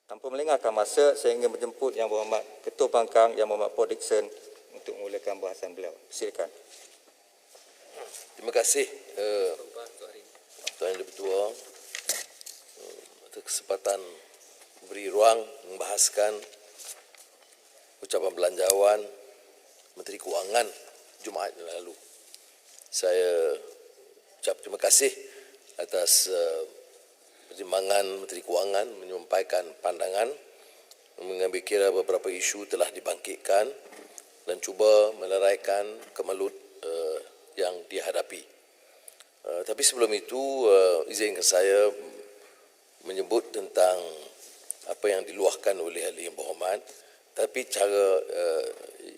Tanpa melengahkan masa, saya ingin menjemput Yang Berhormat Ketua Pangkang, Yang Berhormat Paul Dickson untuk memulakan bahasan beliau. Silakan. Terima kasih Tuan Yang Dipertua atas kesempatan beri ruang membahaskan ucapan belanjawan Menteri Kewangan Jumaat yang lalu. Saya ucap terima kasih atas pertimbangan Menteri Kewangan menyampaikan pandangan mengambil kira beberapa isu telah dibangkitkan dan cuba meleraikan kemelut yang dihadapi. Tapi sebelum itu, izinkan saya menyebut tentang apa yang diluahkan oleh ahli yang berhormat, tapi cara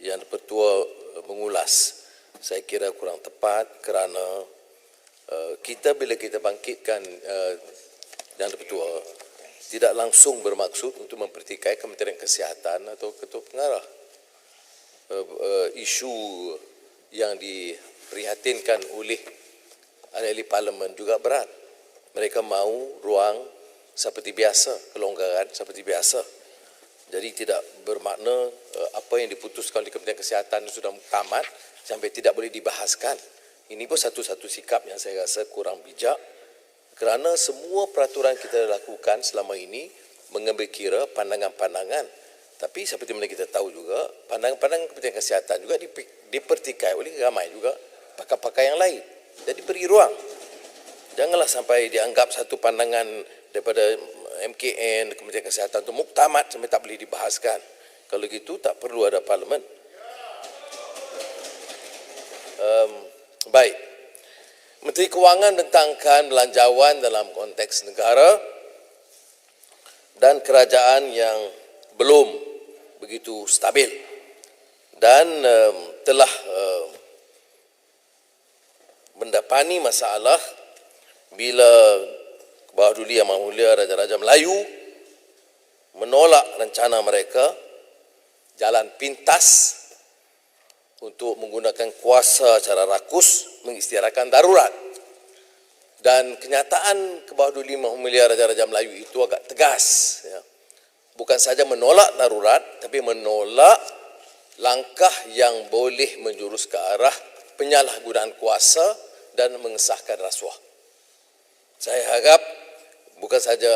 yang Dipertua mengulas saya kira kurang tepat kerana kita bila kita bangkitkan yang Dipertua tidak langsung bermaksud untuk mempertikai Kementerian Kesihatan atau Ketua Pengarah. Isu yang diprihatinkan oleh ahli parlimen juga berat. Mereka mahu ruang seperti biasa, kelonggaran seperti biasa. Jadi tidak bermakna apa yang diputuskan oleh Kementerian Kesihatan sudah tamat sampai tidak boleh dibahaskan. Ini pun satu-satu sikap yang saya rasa kurang bijak kerana semua peraturan kita lakukan selama ini mengambil kira pandangan-pandangan. Tapi seperti mana kita tahu juga, pandangan-pandangan Kementerian Kesihatan juga dipertikai oleh ramai juga pakar-pakar yang lain. Jadi beri ruang. Janganlah sampai dianggap satu pandangan daripada MKN, Kementerian Kesihatan itu muktamad sampai tak boleh dibahaskan. Kalau gitu tak perlu ada parlimen. Baik. Menteri Kewangan mententangkan belanjawan dalam konteks negara dan kerajaan yang belum begitu stabil dan telah mendapati masalah bila Bawah Duli Yang Maha Mulia Raja-Raja Melayu menolak rencana mereka jalan pintas untuk menggunakan kuasa secara rakus mengisytiharkan darurat. Dan kenyataan Bawah Duli Yang Maha Mulia Raja-Raja Melayu itu agak tegas. Ya. Bukan saja menolak darurat, tapi menolak langkah yang boleh menjurus ke arah penyalahgunaan kuasa dan mengesahkan rasuah. Saya harap bukan saja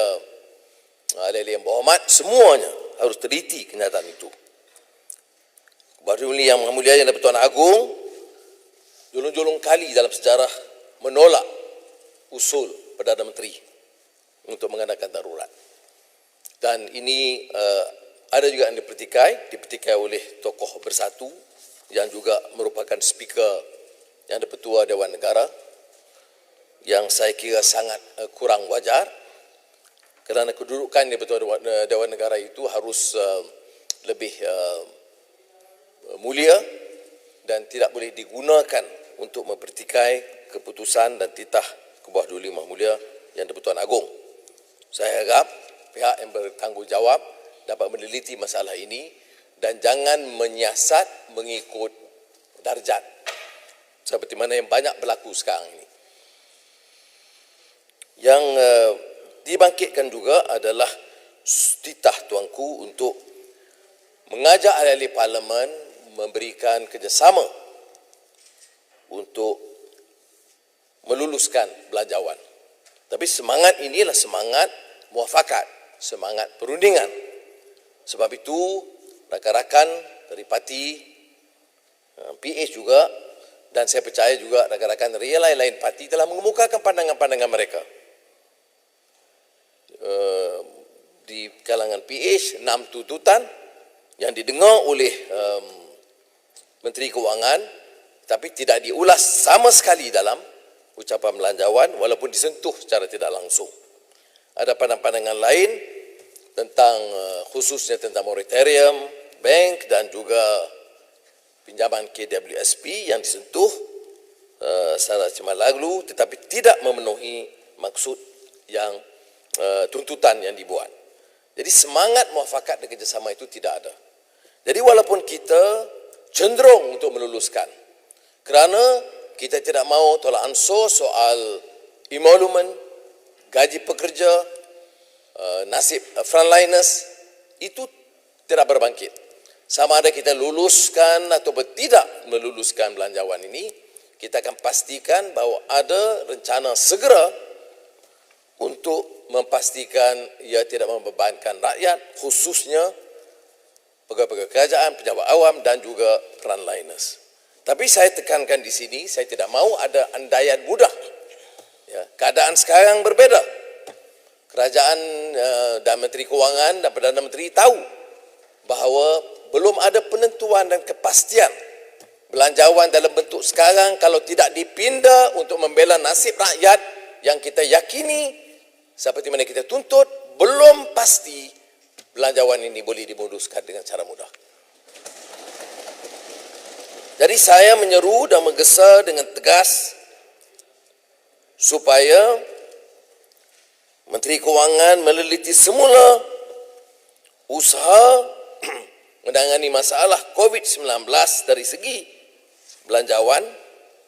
ahli yang berhormat, semuanya harus teliti kenyataan itu. Bawah Duli Yang Maha Mulia Yang Di-Pertuan Agong jolong-jolong kali dalam sejarah menolak usul Perdana Menteri untuk mengadakan darurat. Dan ini ada juga yang dipertikai oleh tokoh bersatu yang juga merupakan speaker yang Di-Pertua Dewan Negara yang saya kira sangat kurang wajar kerana kedudukan Di-Pertua Dewan Negara itu harus lebih mulia dan tidak boleh digunakan untuk mempertikai keputusan dan titah Bawah Duli Yang Maha Mulia Yang Di-Pertuan Agong. Saya harap pihak yang bertanggungjawab dapat meneliti masalah ini dan jangan menyiasat mengikut darjat seperti mana yang banyak berlaku sekarang ini. Yang dibangkitkan juga adalah titah tuanku untuk mengajak ahli parlimen memberikan kerjasama untuk meluluskan belanjawan. Tapi semangat inilah semangat muafakat, semangat perundingan. Sebab itu rakan-rakan dari parti PH juga dan saya percaya juga rakan-rakan dari lain-lain parti telah mengemukakan pandangan-pandangan mereka. Di kalangan PH 6 tuntutan yang didengar oleh Menteri Kewangan tapi tidak diulas sama sekali dalam ucapan belanjawan walaupun disentuh secara tidak langsung. Ada pandangan-pandangan lain tentang khususnya tentang moratorium, bank dan juga pinjaman KWSP yang disentuh secara cemerlang tetapi tidak memenuhi maksud yang tuntutan yang dibuat. Jadi semangat muafakat dan kerjasama itu tidak ada. Jadi walaupun kita cenderung untuk meluluskan kerana kita tidak mahu tolak ansur soal emolument, gaji pekerja, nasib frontliners itu tidak berbangkit. Sama ada kita luluskan atau tidak meluluskan belanjawan ini, kita akan pastikan bahawa ada rencana segera untuk memastikan ia tidak membebankan rakyat, khususnya pegawai-pegawai kerajaan, pejabat awam dan juga frontliners. Tapi saya tekankan di sini, saya tidak mahu ada andaian mudah. Ya, keadaan sekarang berbeda. Kerajaan dan Menteri Kewangan dan Perdana Menteri tahu bahawa belum ada penentuan dan kepastian belanjawan dalam bentuk sekarang kalau tidak dipindah untuk membela nasib rakyat yang kita yakini seperti mana kita tuntut, belum pasti belanjawan ini boleh dimoduskan dengan cara mudah. Jadi saya menyeru dan menggesa dengan tegas supaya Menteri Kewangan meneliti semula usaha menangani masalah COVID-19 dari segi belanjawan,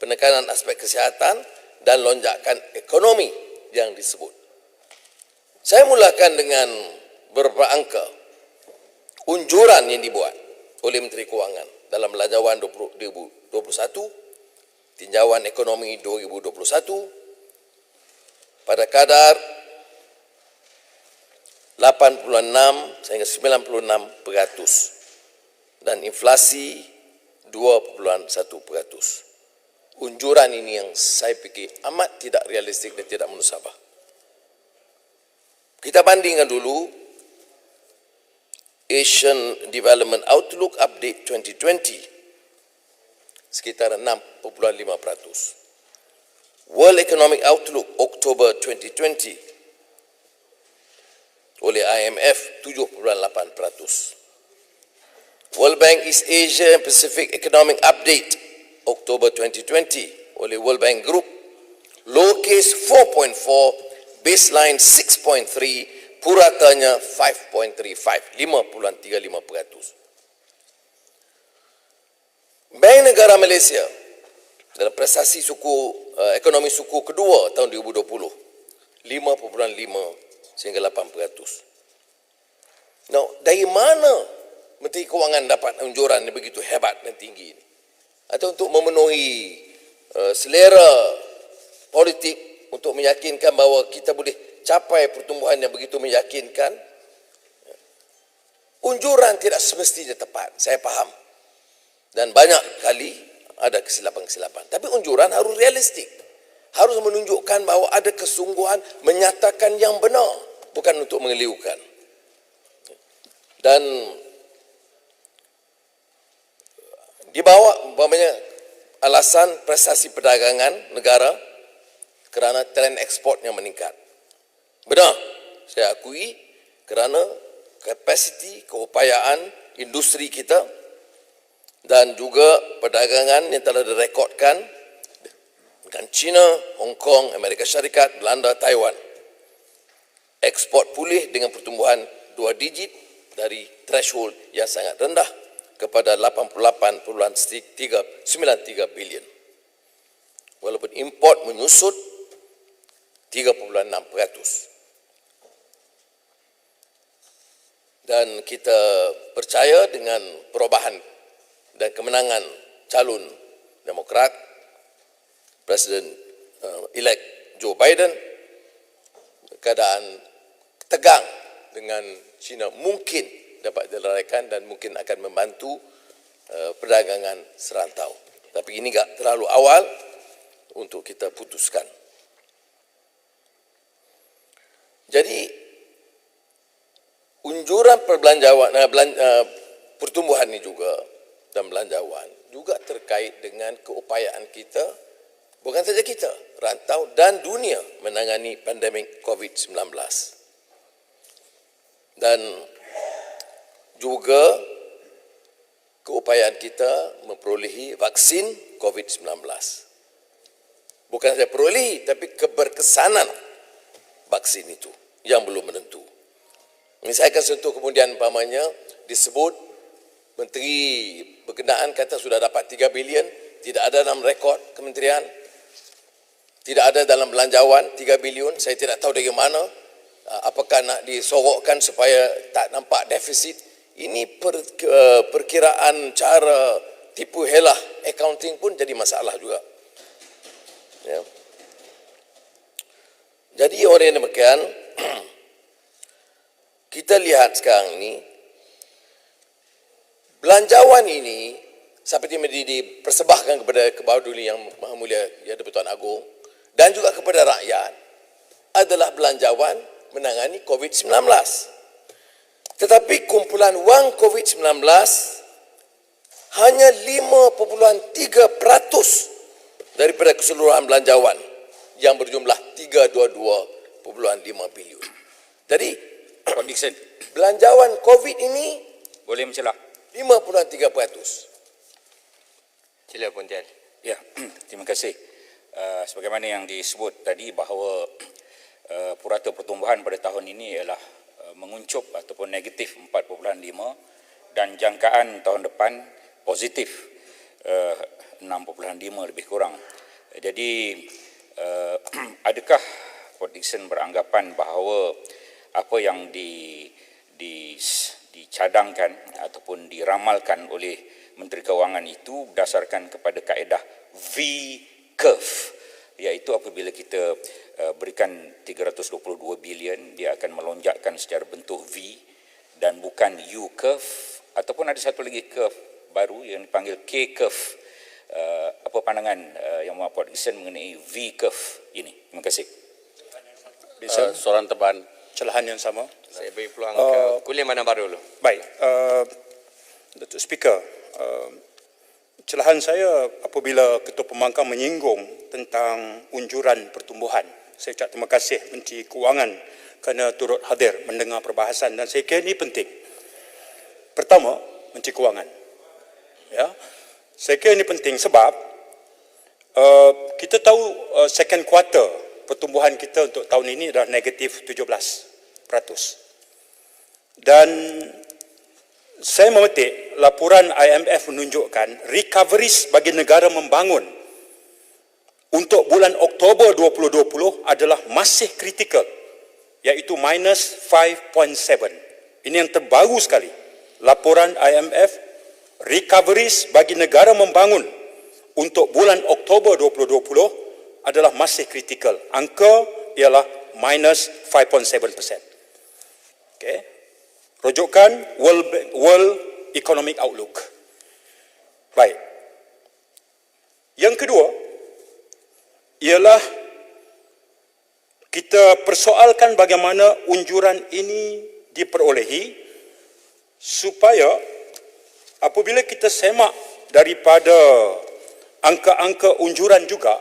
penekanan aspek kesihatan dan lonjakan ekonomi yang disebut. Saya mulakan dengan beberapa angka unjuran yang dibuat oleh Menteri Kewangan dalam belanjawan 2021, tinjauan ekonomi 2021 pada kadar 86 sehingga 96% dan inflasi 2,1%. Unjuran ini yang saya fikir amat tidak realistik dan tidak munasabah. Kita bandingkan dulu Asian Development Outlook Update 2020 sekitar 6,5%. World Economic Outlook Oktober 2020 oleh IMF 7,8%. World Bank East Asia and Pacific Economic Update Oktober 2020 oleh World Bank Group, low case 4.4, baseline 6.3, puratanya 5.35, 5.35%. Bank Negara Malaysia dalam prestasi ekonomi suku kedua tahun 2020, 5.5 sehingga 8%. Now, dari mana Menteri Kewangan dapat unjuran yang begitu hebat dan tinggi ini? Atau untuk memenuhi selera politik untuk meyakinkan bahawa kita boleh capai pertumbuhan yang begitu meyakinkan? Unjuran tidak semestinya tepat, saya faham. Dan banyak kali ada kesilapan-kesilapan. Tapi unjuran harus realistik. Harus menunjukkan bahawa ada kesungguhan menyatakan yang benar, bukan untuk mengeliukan. Dan dibawa umpamanya alasan prestasi perdagangan negara kerana trend ekspor yang meningkat. Benar, saya akui kerana kapasiti keupayaan industri kita dan juga perdagangan yang telah direkodkan dengan China, Hong Kong, Amerika Syarikat, Belanda, Taiwan. Ekspor pulih dengan pertumbuhan 2 digit dari threshold yang sangat rendah kepada 88.93 bilion. Walaupun import menyusut 3.6%. Dan kita percaya dengan perubahan dan kemenangan calon Demokrat, Presiden elect Joe Biden, keadaan tegang dengan China mungkin dapat dileraikan dan mungkin akan membantu perdagangan serantau. Tapi ini tak terlalu awal untuk kita putuskan. Jadi unjuran pertumbuhan ini juga dan belanjawan juga terkait dengan keupayaan kita, bukan saja kita, rantau dan dunia menangani pandemik COVID-19. Dan juga keupayaan kita memperolehi vaksin COVID-19. Bukan saja perolehi, tapi keberkesanan vaksin itu yang belum menentu. Ini saya akan sentuh kemudian umpamanya disebut Menteri Berkenaan kata sudah dapat 3 bilion, tidak ada dalam rekod kementerian, tidak ada dalam belanjawan 3 bilion, saya tidak tahu dari mana. apakah nak disorokkan supaya tak nampak defisit? Ini perkiraan cara tipu helah accounting pun jadi masalah juga. Ya. Jadi oleh demikian, kita lihat sekarang ini, belanjawan ini seperti yang dipersembahkan kepada Kebawah-Duli Yang Maha Mulia Ya di-Pertuan Agong dan juga kepada rakyat adalah belanjawan menangani COVID-19. Tetapi kumpulan wang COVID-19 hanya 5.3% daripada keseluruhan belanjawan yang berjumlah 322.5 bilion. Jadi, Puan Dixon, belanjawan COVID ini boleh mencela? 5.3%. Sila Puan Tian. Ya, terima kasih. Sebagaimana yang disebut tadi bahawa purata pertumbuhan pada tahun ini ialah menguncup ataupun negatif 4.5 dan jangkaan tahun depan positif 6.5 lebih kurang. Jadi adakah Puan Dixon beranggapan bahawa apa yang dicadangkan ataupun diramalkan oleh Menteri Kewangan itu berdasarkan kepada kaedah V-curve, iaitu apabila kita berikan 322 bilion, dia akan melonjakkan secara bentuk V dan bukan U-curve, ataupun ada satu lagi curve baru yang dipanggil K-curve. Apa pandangan yang Puan Dixon mengenai V-curve ini? Terima kasih. Soalan tambahan, celahan yang sama. Saya beri peluang ke Kulim Bandar Baru dulu. Baik, Datuk Speaker, celahan saya apabila Ketua Pembangkang menyinggung tentang unjuran pertumbuhan. Saya ucap terima kasih Menteri Kewangan kerana turut hadir mendengar perbahasan dan saya kira ini penting. Pertama, Menteri Kewangan. Ya, saya kira ini penting sebab kita tahu second quarter pertumbuhan kita untuk tahun ini adalah negatif 17%. Dan saya memetik laporan IMF menunjukkan recoveries bagi negara membangun untuk bulan Oktober 2020 adalah masih kritikal, iaitu minus 5.7. Ini yang terbaru sekali. Laporan IMF, recoveries bagi negara membangun untuk bulan Oktober 2020 adalah masih kritikal. Angka ialah minus 5.7%. Okay. Rujukan World Economic Outlook. Baik. Yang kedua ialah kita persoalkan bagaimana unjuran ini diperolehi supaya apabila kita semak daripada angka-angka unjuran juga,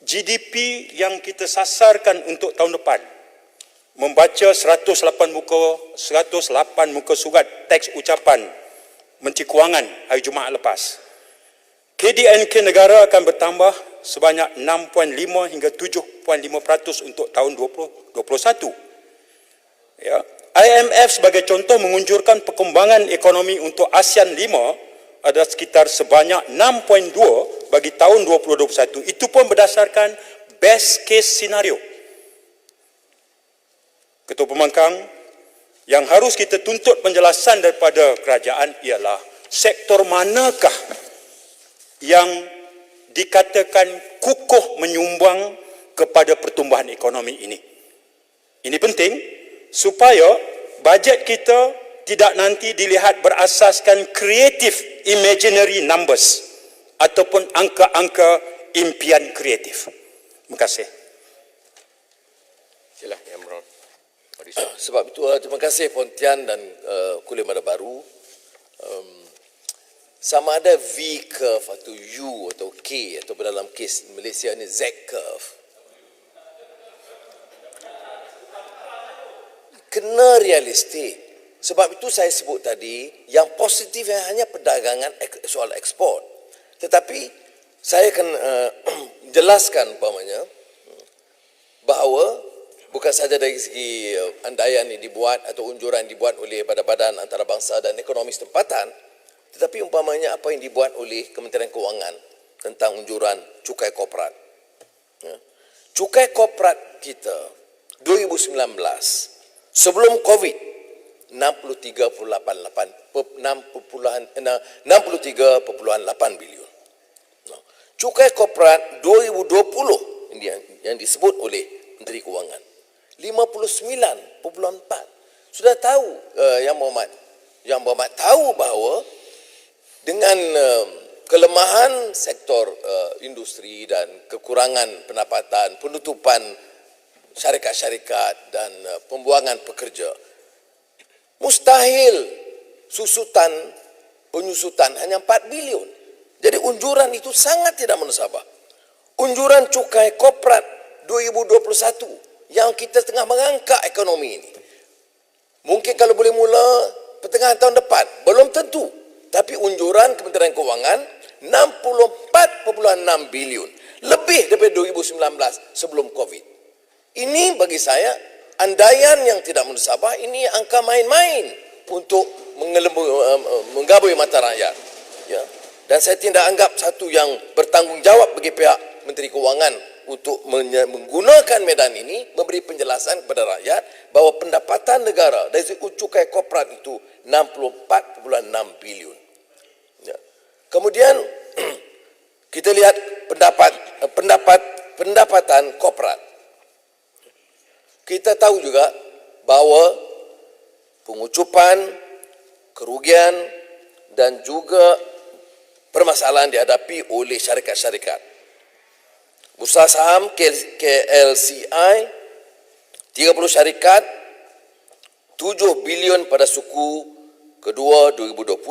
GDP yang kita sasarkan untuk tahun depan, membaca 108 muka surat teks ucapan Menteri Kewangan hari Jumaat lepas, KDNK negara akan bertambah sebanyak 6.5 hingga 7.5% untuk tahun 2021. Ya, IMF sebagai contoh mengunjurkan perkembangan ekonomi untuk ASEAN 5 adalah sekitar sebanyak 6.2 bagi tahun 2021. Itu pun berdasarkan best case scenario. Ketua Pembangkang, yang harus kita tuntut penjelasan daripada kerajaan ialah sektor manakah yang dikatakan kukuh menyumbang kepada pertumbuhan ekonomi ini. Ini penting supaya bajet kita tidak nanti dilihat berasaskan creative imaginary numbers ataupun angka-angka impian kreatif. Terima kasih. Sila Yang Berhormat. Sebab itu terima kasih Puan Tian dan Kulim Bandar Baru. Sama ada V curve atau U atau K atau dalam kes Malaysia ni Z curve. Kena realistik. Sebab itu saya sebut tadi yang positif yang hanya perdagangan soal ekspor. Tetapi saya akan jelaskan umpamanya bahawa bukan saja dari segi andaian yang dibuat atau unjuran dibuat oleh Badan Antarabangsa dan Ekonomi Setempatan, tetapi umpamanya apa yang dibuat oleh Kementerian Kewangan tentang unjuran cukai korporat. Ya. Cukai korporat kita 2019 sebelum Covid 63,8 bilion. Cukai korporat 2020 ini yang disebut oleh Menteri Kewangan 59,4. Sudah tahu Yang Berhormat tahu bahawa dengan kelemahan sektor industri dan kekurangan pendapatan, penutupan syarikat-syarikat dan pembuangan pekerja, mustahil penyusutan hanya 4 bilion. Jadi unjuran itu sangat tidak munasabah. Unjuran cukai korporat 2021 yang kita tengah mengangkat ekonomi ini. Mungkin kalau boleh mula pertengahan tahun depan, belum tentu. Tapi unjuran Kementerian Kewangan 64,6 bilion. Lebih daripada 2019 sebelum Covid. Ini bagi saya andaian yang tidak munasabah, ini angka main-main untuk menggabui mata rakyat. Ya. Dan saya tidak anggap satu yang bertanggungjawab bagi pihak Menteri Kewangan untuk menggunakan medan ini, memberi penjelasan kepada rakyat bahawa pendapatan negara dari cukai korporat itu 64,6 bilion. Ya. Kemudian kita lihat pendapatan korporat. Kita tahu juga bahawa pengucupan, kerugian dan juga permasalahan dihadapi oleh syarikat-syarikat. Bursa saham KLCI 30 syarikat 7 bilion pada suku kedua 2020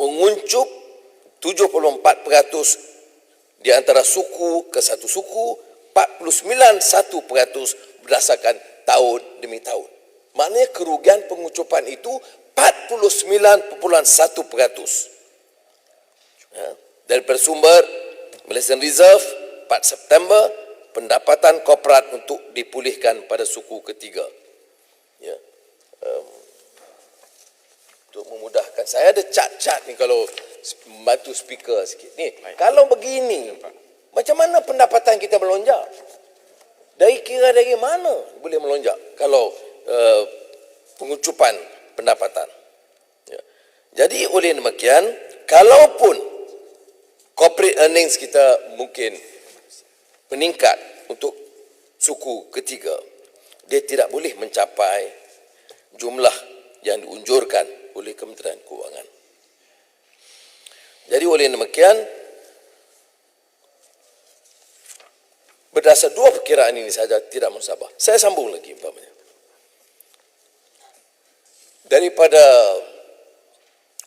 menguncup 74% di antara suku ke satu suku, 49,1% berdasarkan tahun demi tahun. Maknanya kerugian pengucupan itu 49,1%. Ya, dari bersumber Malaysian Reserve 4 September pendapatan korporat untuk dipulihkan pada suku ketiga. Ya, untuk memudahkan, saya ada cat-cat ni kalau membantu speaker sikit. Ni, kalau begini, macam mana pendapatan kita melonjak? Dari mana boleh melonjak kalau pengucupan pendapatan? Ya. Jadi oleh demikian, kalaupun corporate earnings kita mungkin meningkat untuk suku ketiga, dia tidak boleh mencapai jumlah yang diunjurkan oleh Kementerian Kewangan. Jadi oleh demikian, berdasar dua perkiraan ini saja tidak musabah. Saya sambung lagi umpamanya. Daripada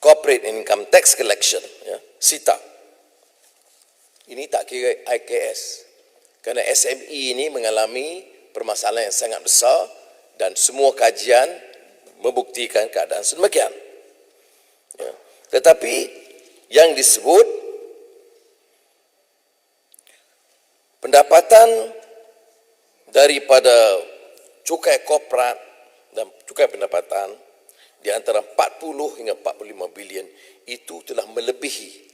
Corporate Income Tax Collection, ya, SITA, ini tak kira IKS. Kerana SME ini mengalami permasalahan yang sangat besar dan semua kajian membuktikan keadaan sedemikian. Ya. Tetapi yang disebut pendapatan daripada cukai korporat dan cukai pendapatan di antara 40 hingga 45 bilion itu telah melebihi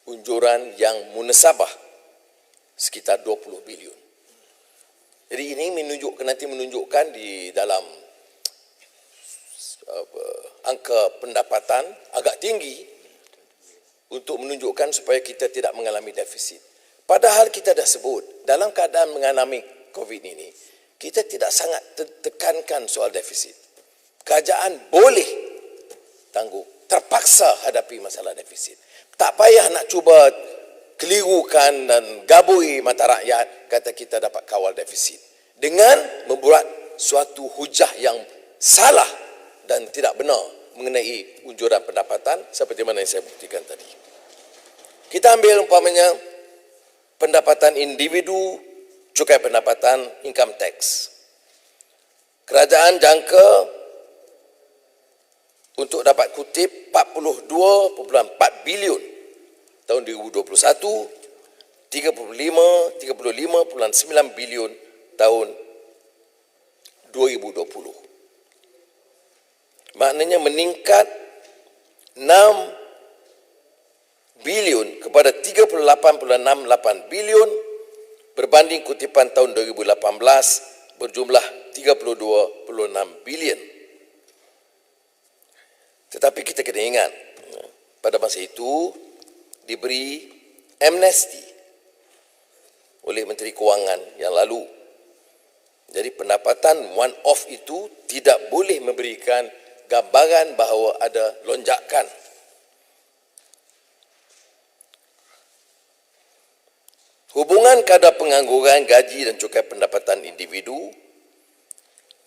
unjuran yang munasabah sekitar 20 bilion. Jadi ini menunjukkan di dalam angka pendapatan agak tinggi untuk menunjukkan supaya kita tidak mengalami defisit. Padahal kita dah sebut dalam keadaan mengalami COVID ini, kita tidak sangat tekankan soal defisit. Kerajaan boleh tangguh, terpaksa hadapi masalah defisit. Tak payah nak cuba kelirukan dan gabui mata rakyat kata kita dapat kawal defisit dengan membuat suatu hujah yang salah dan tidak benar mengenai unjuran pendapatan seperti mana yang saya buktikan tadi. Kita ambil umpamanya pendapatan individu, cukai pendapatan, income tax. Kerajaan jangka untuk dapat kutip 42,4 bilion tahun 2021, 35,9 bilion tahun 2020. Maknanya meningkat 6 bilion kepada 38,68 bilion berbanding kutipan tahun 2018 berjumlah 32.6 bilion. Tetapi kita kena ingat, pada masa itu diberi amnesti oleh Menteri Kewangan yang lalu. Jadi pendapatan one off itu tidak boleh memberikan gambaran bahawa ada lonjakan. Hubungan kadar pengangguran, gaji dan cukai pendapatan individu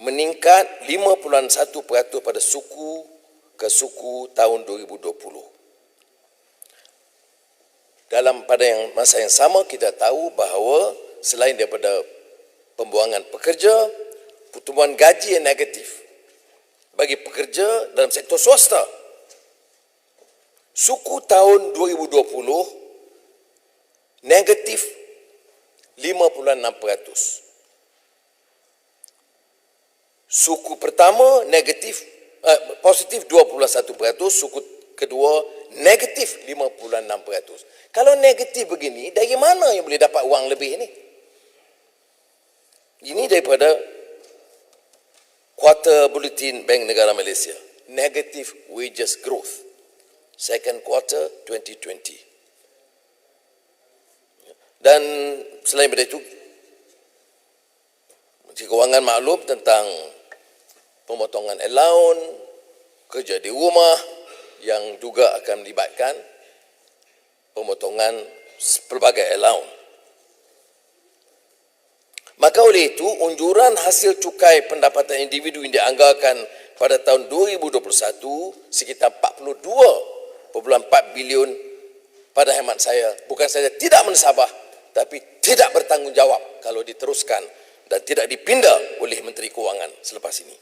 meningkat 5.1% pada suku ke suku tahun 2020. Pada masa yang sama kita tahu bahawa selain daripada pembuangan pekerja, pertumbuhan gaji yang negatif bagi pekerja dalam sektor swasta. Suku tahun 2020 negatif 5.6%. Suku pertama positif 21%, suku kedua negatif 5.6%. Kalau negatif begini, dari mana yang boleh dapat wang lebih ni? Ini daripada kuartal Bulletin Bank Negara Malaysia. Negative wages growth. Second quarter 2020. Dan selain daripada itu, Menteri Kewangan maklum tentang pemotongan allowance, kerja di rumah yang juga akan melibatkan pemotongan pelbagai allowance. Maka oleh itu, unjuran hasil cukai pendapatan individu yang dianggarkan pada tahun 2021 sekitar 42.4 bilion pada hemat saya bukan saja tidak mensabah, tapi tidak bertanggungjawab kalau diteruskan dan tidak dipindah oleh Menteri Kewangan selepas ini.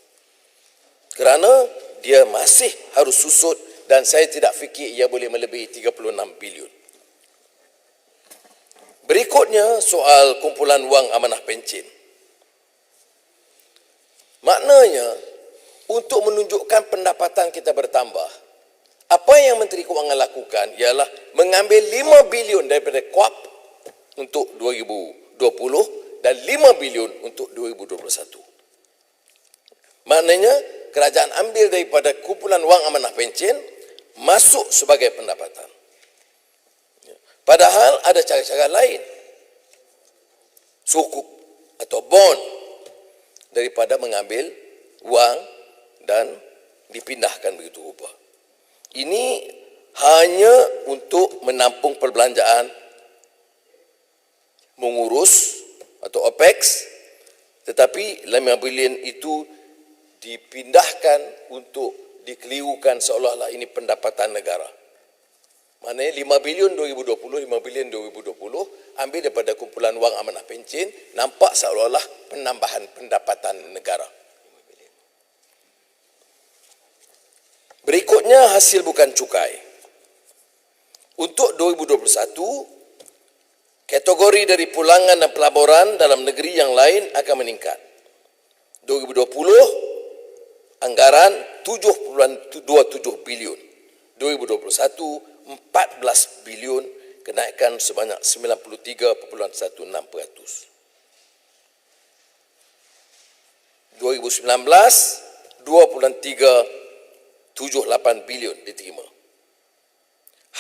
Kerana dia masih harus susut dan saya tidak fikir ia boleh melebihi 36 bilion. Berikutnya soal kumpulan wang amanah pencen. Maknanya untuk menunjukkan pendapatan kita bertambah, apa yang Menteri Kewangan lakukan ialah mengambil 5 bilion daripada KUAP untuk 2020 dan 5 bilion untuk 2021. Maknanya kerajaan ambil daripada kumpulan wang amanah pencen masuk sebagai pendapatan. Padahal ada cara-cara lain. Sukuk atau bond daripada mengambil wang dan dipindahkan begitu rupa. Ini hanya untuk menampung perbelanjaan, mengurus atau OPEX, tetapi 5 bilion itu dipindahkan untuk dikelirukan seolah-olah ini pendapatan negara. Maknanya 5 bilion 2020, 5 bilion 2020 ambil daripada kumpulan wang amanah pencen, nampak seolah-olah penambahan pendapatan negara. Berikutnya hasil bukan cukai. Untuk 2021, kategori dari pulangan dan pelaburan dalam negeri yang lain akan meningkat. 2020, anggaran 7.27 bilion. 2021, 14 bilion, kenaikan sebanyak 93.16%. 2019, 2.378 bilion diterima.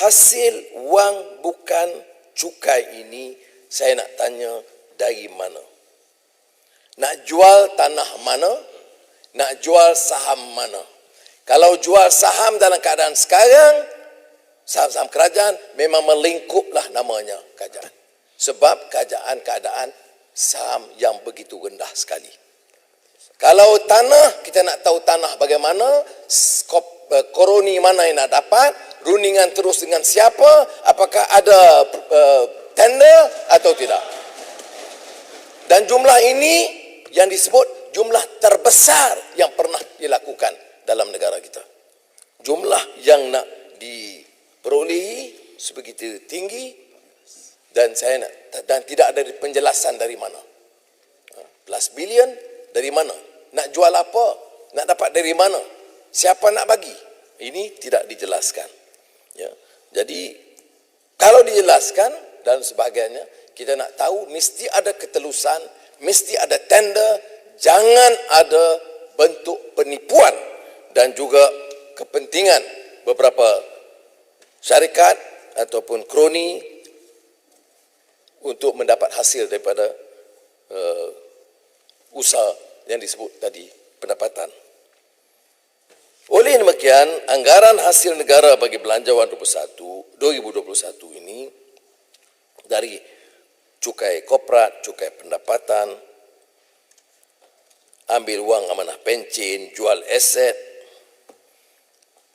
Hasil wang bukan cukai ini saya nak tanya dari mana? Nak jual tanah mana? Nak jual saham mana? Kalau jual saham dalam keadaan sekarang, saham-saham kerajaan memang melingkuplah namanya kerajaan. Sebab keadaan saham yang begitu rendah sekali. Kalau tanah, kita nak tahu tanah bagaimana, koroni mana yang nak dapat, rundingan terus dengan siapa, apakah ada tender atau tidak. Dan jumlah ini yang disebut jumlah terbesar yang pernah dilakukan dalam negara kita. Jumlah yang nak diperolehi sebegitu tinggi dan tidak ada penjelasan dari mana. Plus bilion dari mana? Nak jual apa? Nak dapat dari mana? Siapa nak bagi? Ini tidak dijelaskan. Ya. Jadi kalau dijelaskan dan sebagainya, kita nak tahu mesti ada ketelusan, mesti ada tender jangan ada bentuk penipuan dan juga kepentingan beberapa syarikat ataupun kroni untuk mendapat hasil daripada usaha yang disebut tadi, pendapatan. Oleh demikian, anggaran hasil negara bagi belanjawan 2021 ini dari cukai korporat, cukai pendapatan, ambil wang amanah pencen, jual aset,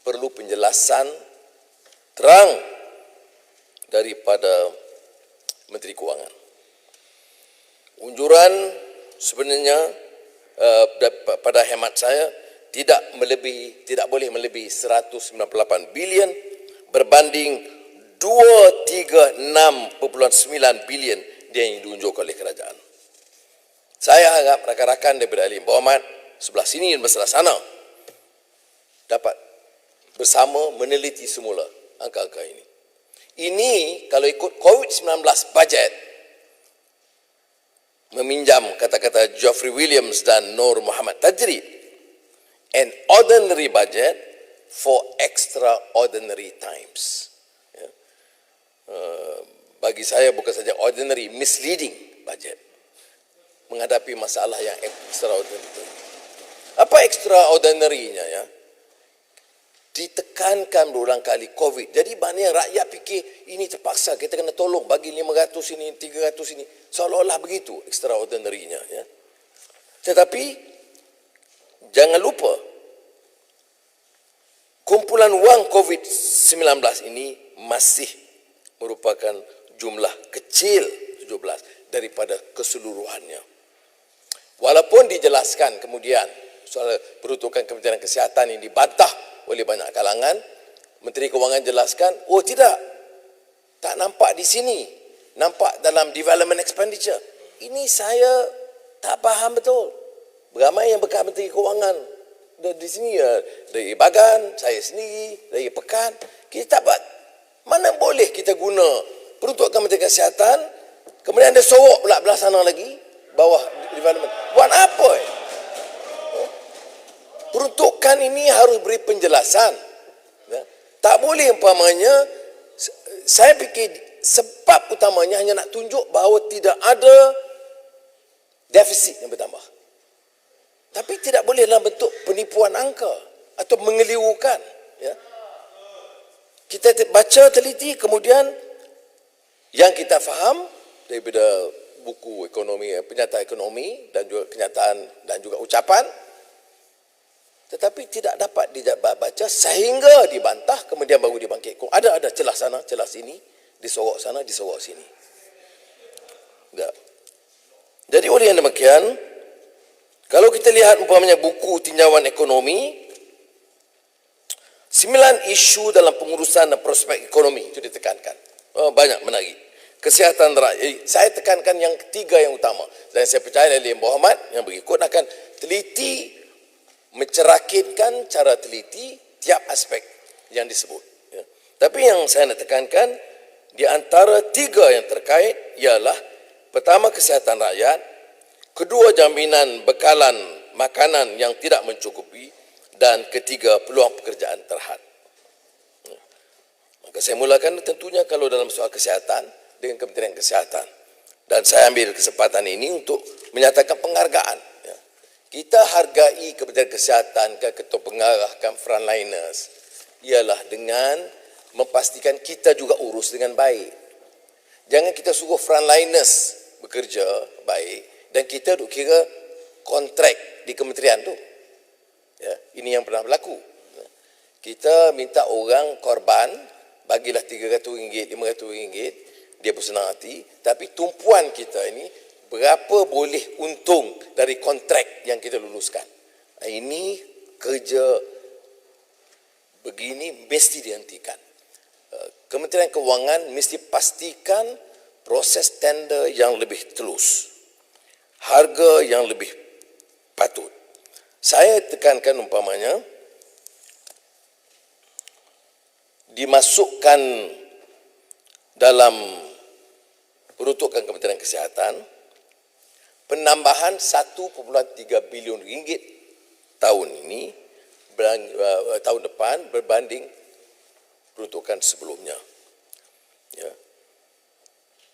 perlu penjelasan terang daripada Menteri Kewangan. Unjuran sebenarnya pada hemat saya tidak boleh melebihi 198 bilion berbanding 236.9 bilion yang diunjuk oleh kerajaan. Saya harap rakan-rakan daripada ahli berhormat sebelah sini dan sebelah sana dapat bersama meneliti semula angka-angka ini. Ini kalau ikut COVID-19 budget, meminjam kata-kata Geoffrey Williams dan Nur Muhammad Tajrid, an ordinary budget for extraordinary times. Ya. Bagi saya bukan saja ordinary, misleading budget menghadapi masalah yang extraordinary. Apa extraordinary-nya ya? Ditekankan berulang kali COVID. Jadi banyak rakyat fikir ini terpaksa kita kena tolong bagi 500 ini, 300 ini. Seolah-olah begitu extraordinary-nya ya. Tetapi jangan lupa kumpulan wang COVID-19 ini masih merupakan jumlah kecil 17 daripada keseluruhannya. Walaupun dijelaskan kemudian soal peruntukan Kementerian Kesihatan yang dibantah oleh banyak kalangan, Menteri Kewangan jelaskan, oh tidak, tak nampak di sini, nampak dalam development expenditure. Ini saya tak faham betul. Beramai yang bekas Menteri Kewangan di sini ya, dari Bagan, saya sendiri, dari Pekan, kita tak buat. Mana boleh kita guna peruntukan Kementerian Kesihatan, kemudian ada sorok pula belah sana lagi, bawah development. Buat apa? Peruntukan ini harus beri penjelasan. Ya. Tak boleh umpamanya, saya fikir sebab utamanya hanya nak tunjuk bahawa tidak ada defisit yang bertambah. Tapi tidak boleh dalam bentuk penipuan angka atau mengelirukan. Ya. Kita baca teliti, kemudian yang kita faham daripada buku ekonomi, penyataan ekonomi dan juga kenyataan dan juga ucapan, tetapi tidak dapat dibaca sehingga dibantah kemudian baru dibangkit. Ada celah sana, celah sini, disorok sana, disorok sini. Tak. Jadi oleh yang demikian, kalau kita lihat umpamanya buku tinjauan ekonomi, 9 isu dalam pengurusan dan prospek ekonomi itu ditekankan. Banyak menarik. Kesihatan rakyat. Saya tekankan yang ketiga yang utama. Dan saya percaya oleh Yang Berhormat yang berikut akan teliti, mencerakitkan cara teliti tiap aspek yang disebut. Ya. Tapi yang saya nak tekankan, di antara 3 yang terkait ialah pertama kesihatan rakyat, kedua jaminan bekalan makanan yang tidak mencukupi, dan ketiga peluang pekerjaan terhad. Ya. Maka saya mulakan tentunya kalau dalam soal kesihatan dengan Kementerian Kesihatan. Dan saya ambil kesempatan ini untuk menyatakan penghargaan. Ya. Kita hargai Kementerian Kesihatan, ketua pengarah, frontliners, ialah dengan memastikan kita juga urus dengan baik. Jangan kita suruh frontliners bekerja baik dan kita duk kira kontrak di kementerian tu. Ya, ini yang pernah berlaku. Kita minta orang korban bagilah RM300, RM500, dia bersenang hati, tapi tumpuan kita ini berapa boleh untung dari kontrak yang kita luluskan. Ini kerja begini mesti dihentikan. Kementerian Kewangan mesti pastikan proses tender yang lebih telus, harga yang lebih patut. Saya tekankan umpamanya dimasukkan dalam peruntukan Kementerian Kesihatan penambahan 1,3 bilion ringgit tahun ini, tahun depan berbanding peruntukan sebelumnya. Ya.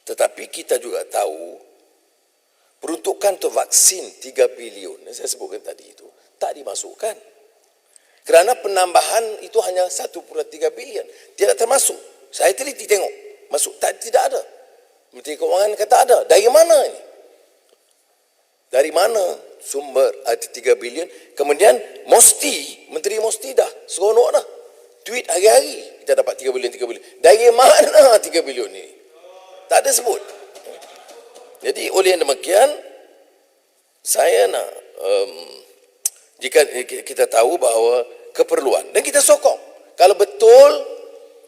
Tetapi kita juga tahu peruntukan untuk vaksin 3 bilion yang saya sebutkan tadi itu tak dimasukkan. Kerana penambahan itu hanya 1,3 bilion. Tidak termasuk. Saya teliti tengok. Masuk tidak ada. Menteri Kewangan kata ada. Dari mana ini? Dari mana sumber ada 3 bilion? Kemudian Menteri Mosti dah seronok dah. Tweet hari-hari kita dapat 3 bilion. Dari mana 3 bilion ini? Tak ada sebut. Jadi oleh yang demikian, saya nak jika kita tahu bahawa keperluan dan kita sokong, kalau betul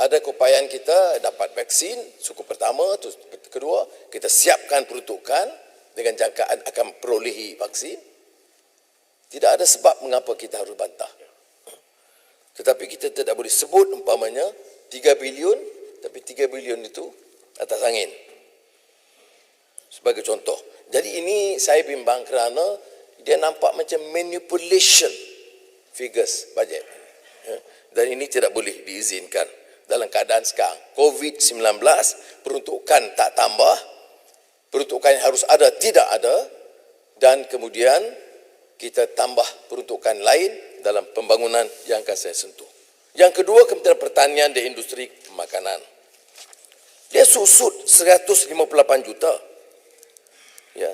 ada keupayaan kita dapat vaksin suku pertama, terus kedua kita siapkan peruntukan dengan jangkaan akan perolehi vaksin, tidak ada sebab mengapa kita harus bantah. Tetapi kita tidak boleh sebut umpamanya 3 bilion, tapi 3 bilion itu atas angin. Sebagai contoh. Jadi ini saya bimbang kerana dia nampak macam manipulation figures budget. Ya. Dan ini tidak boleh diizinkan. Dalam keadaan sekarang, COVID-19, peruntukan tak tambah, peruntukan yang harus ada tidak ada, dan kemudian kita tambah peruntukan lain dalam pembangunan yang akan saya sentuh. Yang kedua, Kementerian Pertanian dan Industri Makanan. Dia susut 158 juta. Ya.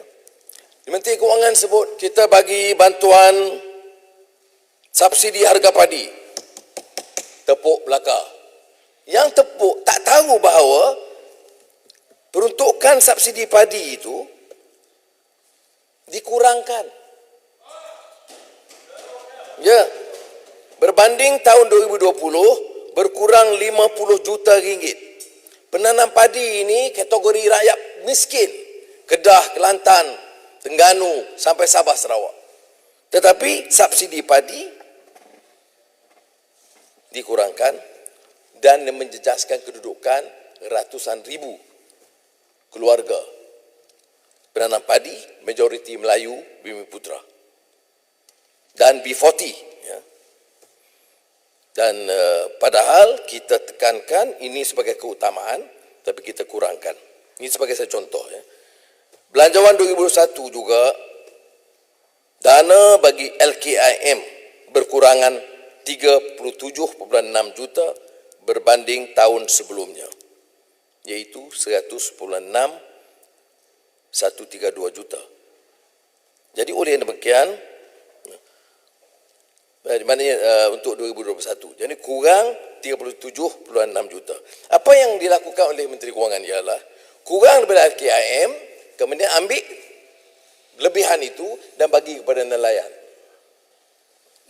Menteri Kewangan sebut kita bagi bantuan subsidi harga padi. Tepuk belaka. Yang tepuk tak tahu bahawa peruntukan subsidi padi itu dikurangkan. Ya. Berbanding tahun 2020 berkurang 50 juta ringgit. Penanam padi ini kategori rakyat miskin. Kedah, Kelantan, Terengganu sampai Sabah, Sarawak. Tetapi subsidi padi dikurangkan dan menjejaskan kedudukan ratusan ribu keluarga penanam padi, majoriti Melayu, Bumi-Putra dan B40. Ya. Dan padahal kita tekankan ini sebagai keutamaan, tapi kita kurangkan. Ini sebagai saya contoh. Ya. Belanjawan 2021 juga dana bagi LKIM berkurangan 37.6 juta berbanding tahun sebelumnya, iaitu 100.6 132 juta. Jadi oleh yang demikian, untuk 2021, jadi kurang 37.6 juta. Apa yang dilakukan oleh Menteri Kewangan ialah kurang daripada LKIM, kemudian ambil lebihan itu dan bagi kepada nelayan.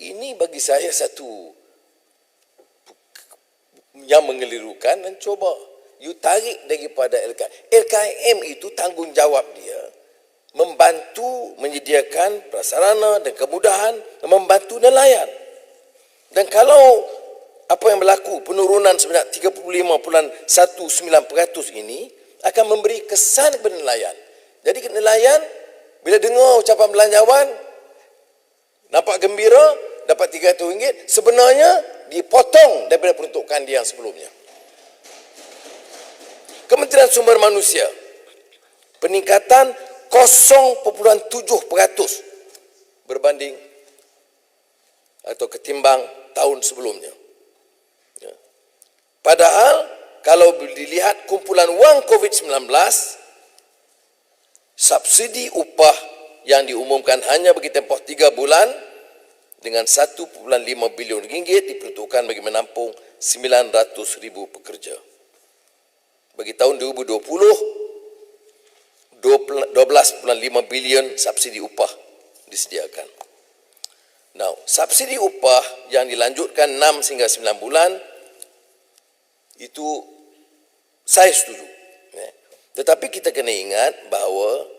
Ini bagi saya satu yang mengelirukan dan coba you tarik daripada LKIM. LKIM itu tanggungjawab dia membantu menyediakan prasarana dan kemudahan dan membantu nelayan. Dan kalau apa yang berlaku penurunan sebanyak 35.19% ini akan memberi kesan kepada nelayan. Jadi nelayan bila dengar ucapan belanjawan nampak gembira dapat RM300, sebenarnya dipotong daripada peruntukan dia yang sebelumnya. Kementerian Sumber Manusia peningkatan 0.7% berbanding atau ketimbang tahun sebelumnya. Ya. Padahal kalau dilihat kumpulan wang COVID-19, subsidi upah yang diumumkan hanya bagi tempoh 3 bulan dengan 1.5 bilion ringgit diperuntukkan bagi menampung 900,000 pekerja. Bagi tahun 2020, 12.5 bilion subsidi upah disediakan. Now, subsidi upah yang dilanjutkan 6 hingga 9 bulan itu saya setuju. Tetapi kita kena ingat bahawa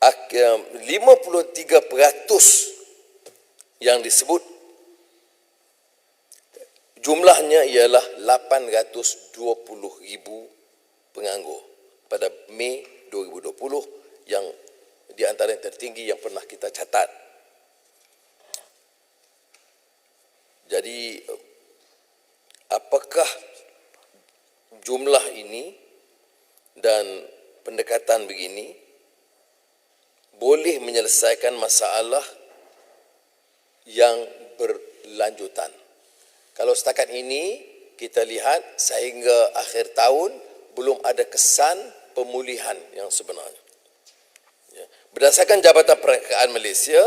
53% yang disebut jumlahnya ialah 820,000 penganggur pada Mei 2020 yang di antara yang tertinggi yang pernah kita catat. Jadi apakah jumlah ini dan pendekatan begini boleh menyelesaikan masalah yang berlanjutan? Kalau setakat ini kita lihat sehingga akhir tahun belum ada kesan pemulihan yang sebenarnya. Ya. Berdasarkan Jabatan Perangkaan Malaysia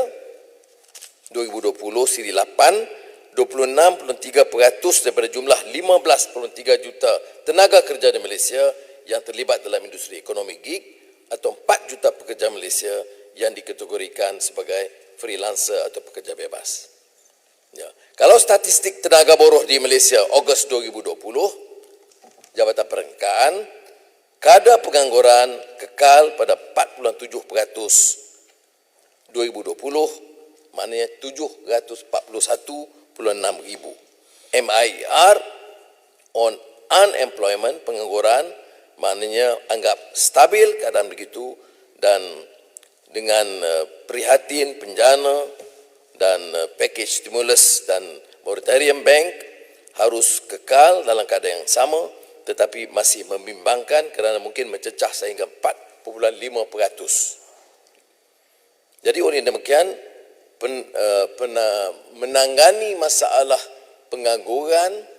2020 siri 8, 26.3% daripada jumlah 15.3 juta tenaga kerja di Malaysia yang terlibat dalam industri ekonomi gig atau 4 juta pekerja Malaysia yang dikategorikan sebagai freelancer atau pekerja bebas. Ya. Kalau statistik tenaga buruh di Malaysia Ogos 2020, Jabatan Perangkaan, kadar pengangguran kekal pada 4.7% 2020, maknanya 741.6 ribu. MIR on unemployment, pengangguran, maknanya anggap stabil keadaan begitu, dan dengan prihatin penjana dan package stimulus dan moratorium bank harus kekal dalam keadaan yang sama, tetapi masih membimbangkan kerana mungkin mencecah sehingga 4.5%. Jadi oleh demikian menangani masalah pengangguran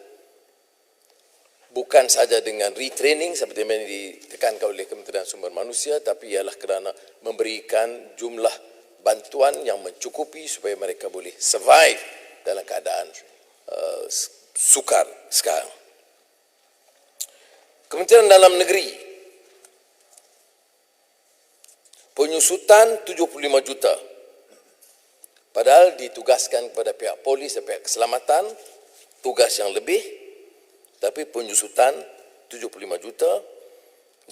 bukan saja dengan retraining seperti yang ditekankan oleh Kementerian Sumber Manusia, tapi ialah kerana memberikan jumlah bantuan yang mencukupi supaya mereka boleh survive dalam keadaan sukar sekarang. Kementerian Dalam Negeri penyusutan 75 juta, padahal ditugaskan kepada pihak polis dan pihak keselamatan tugas yang lebih, tapi penyusutan 75 juta,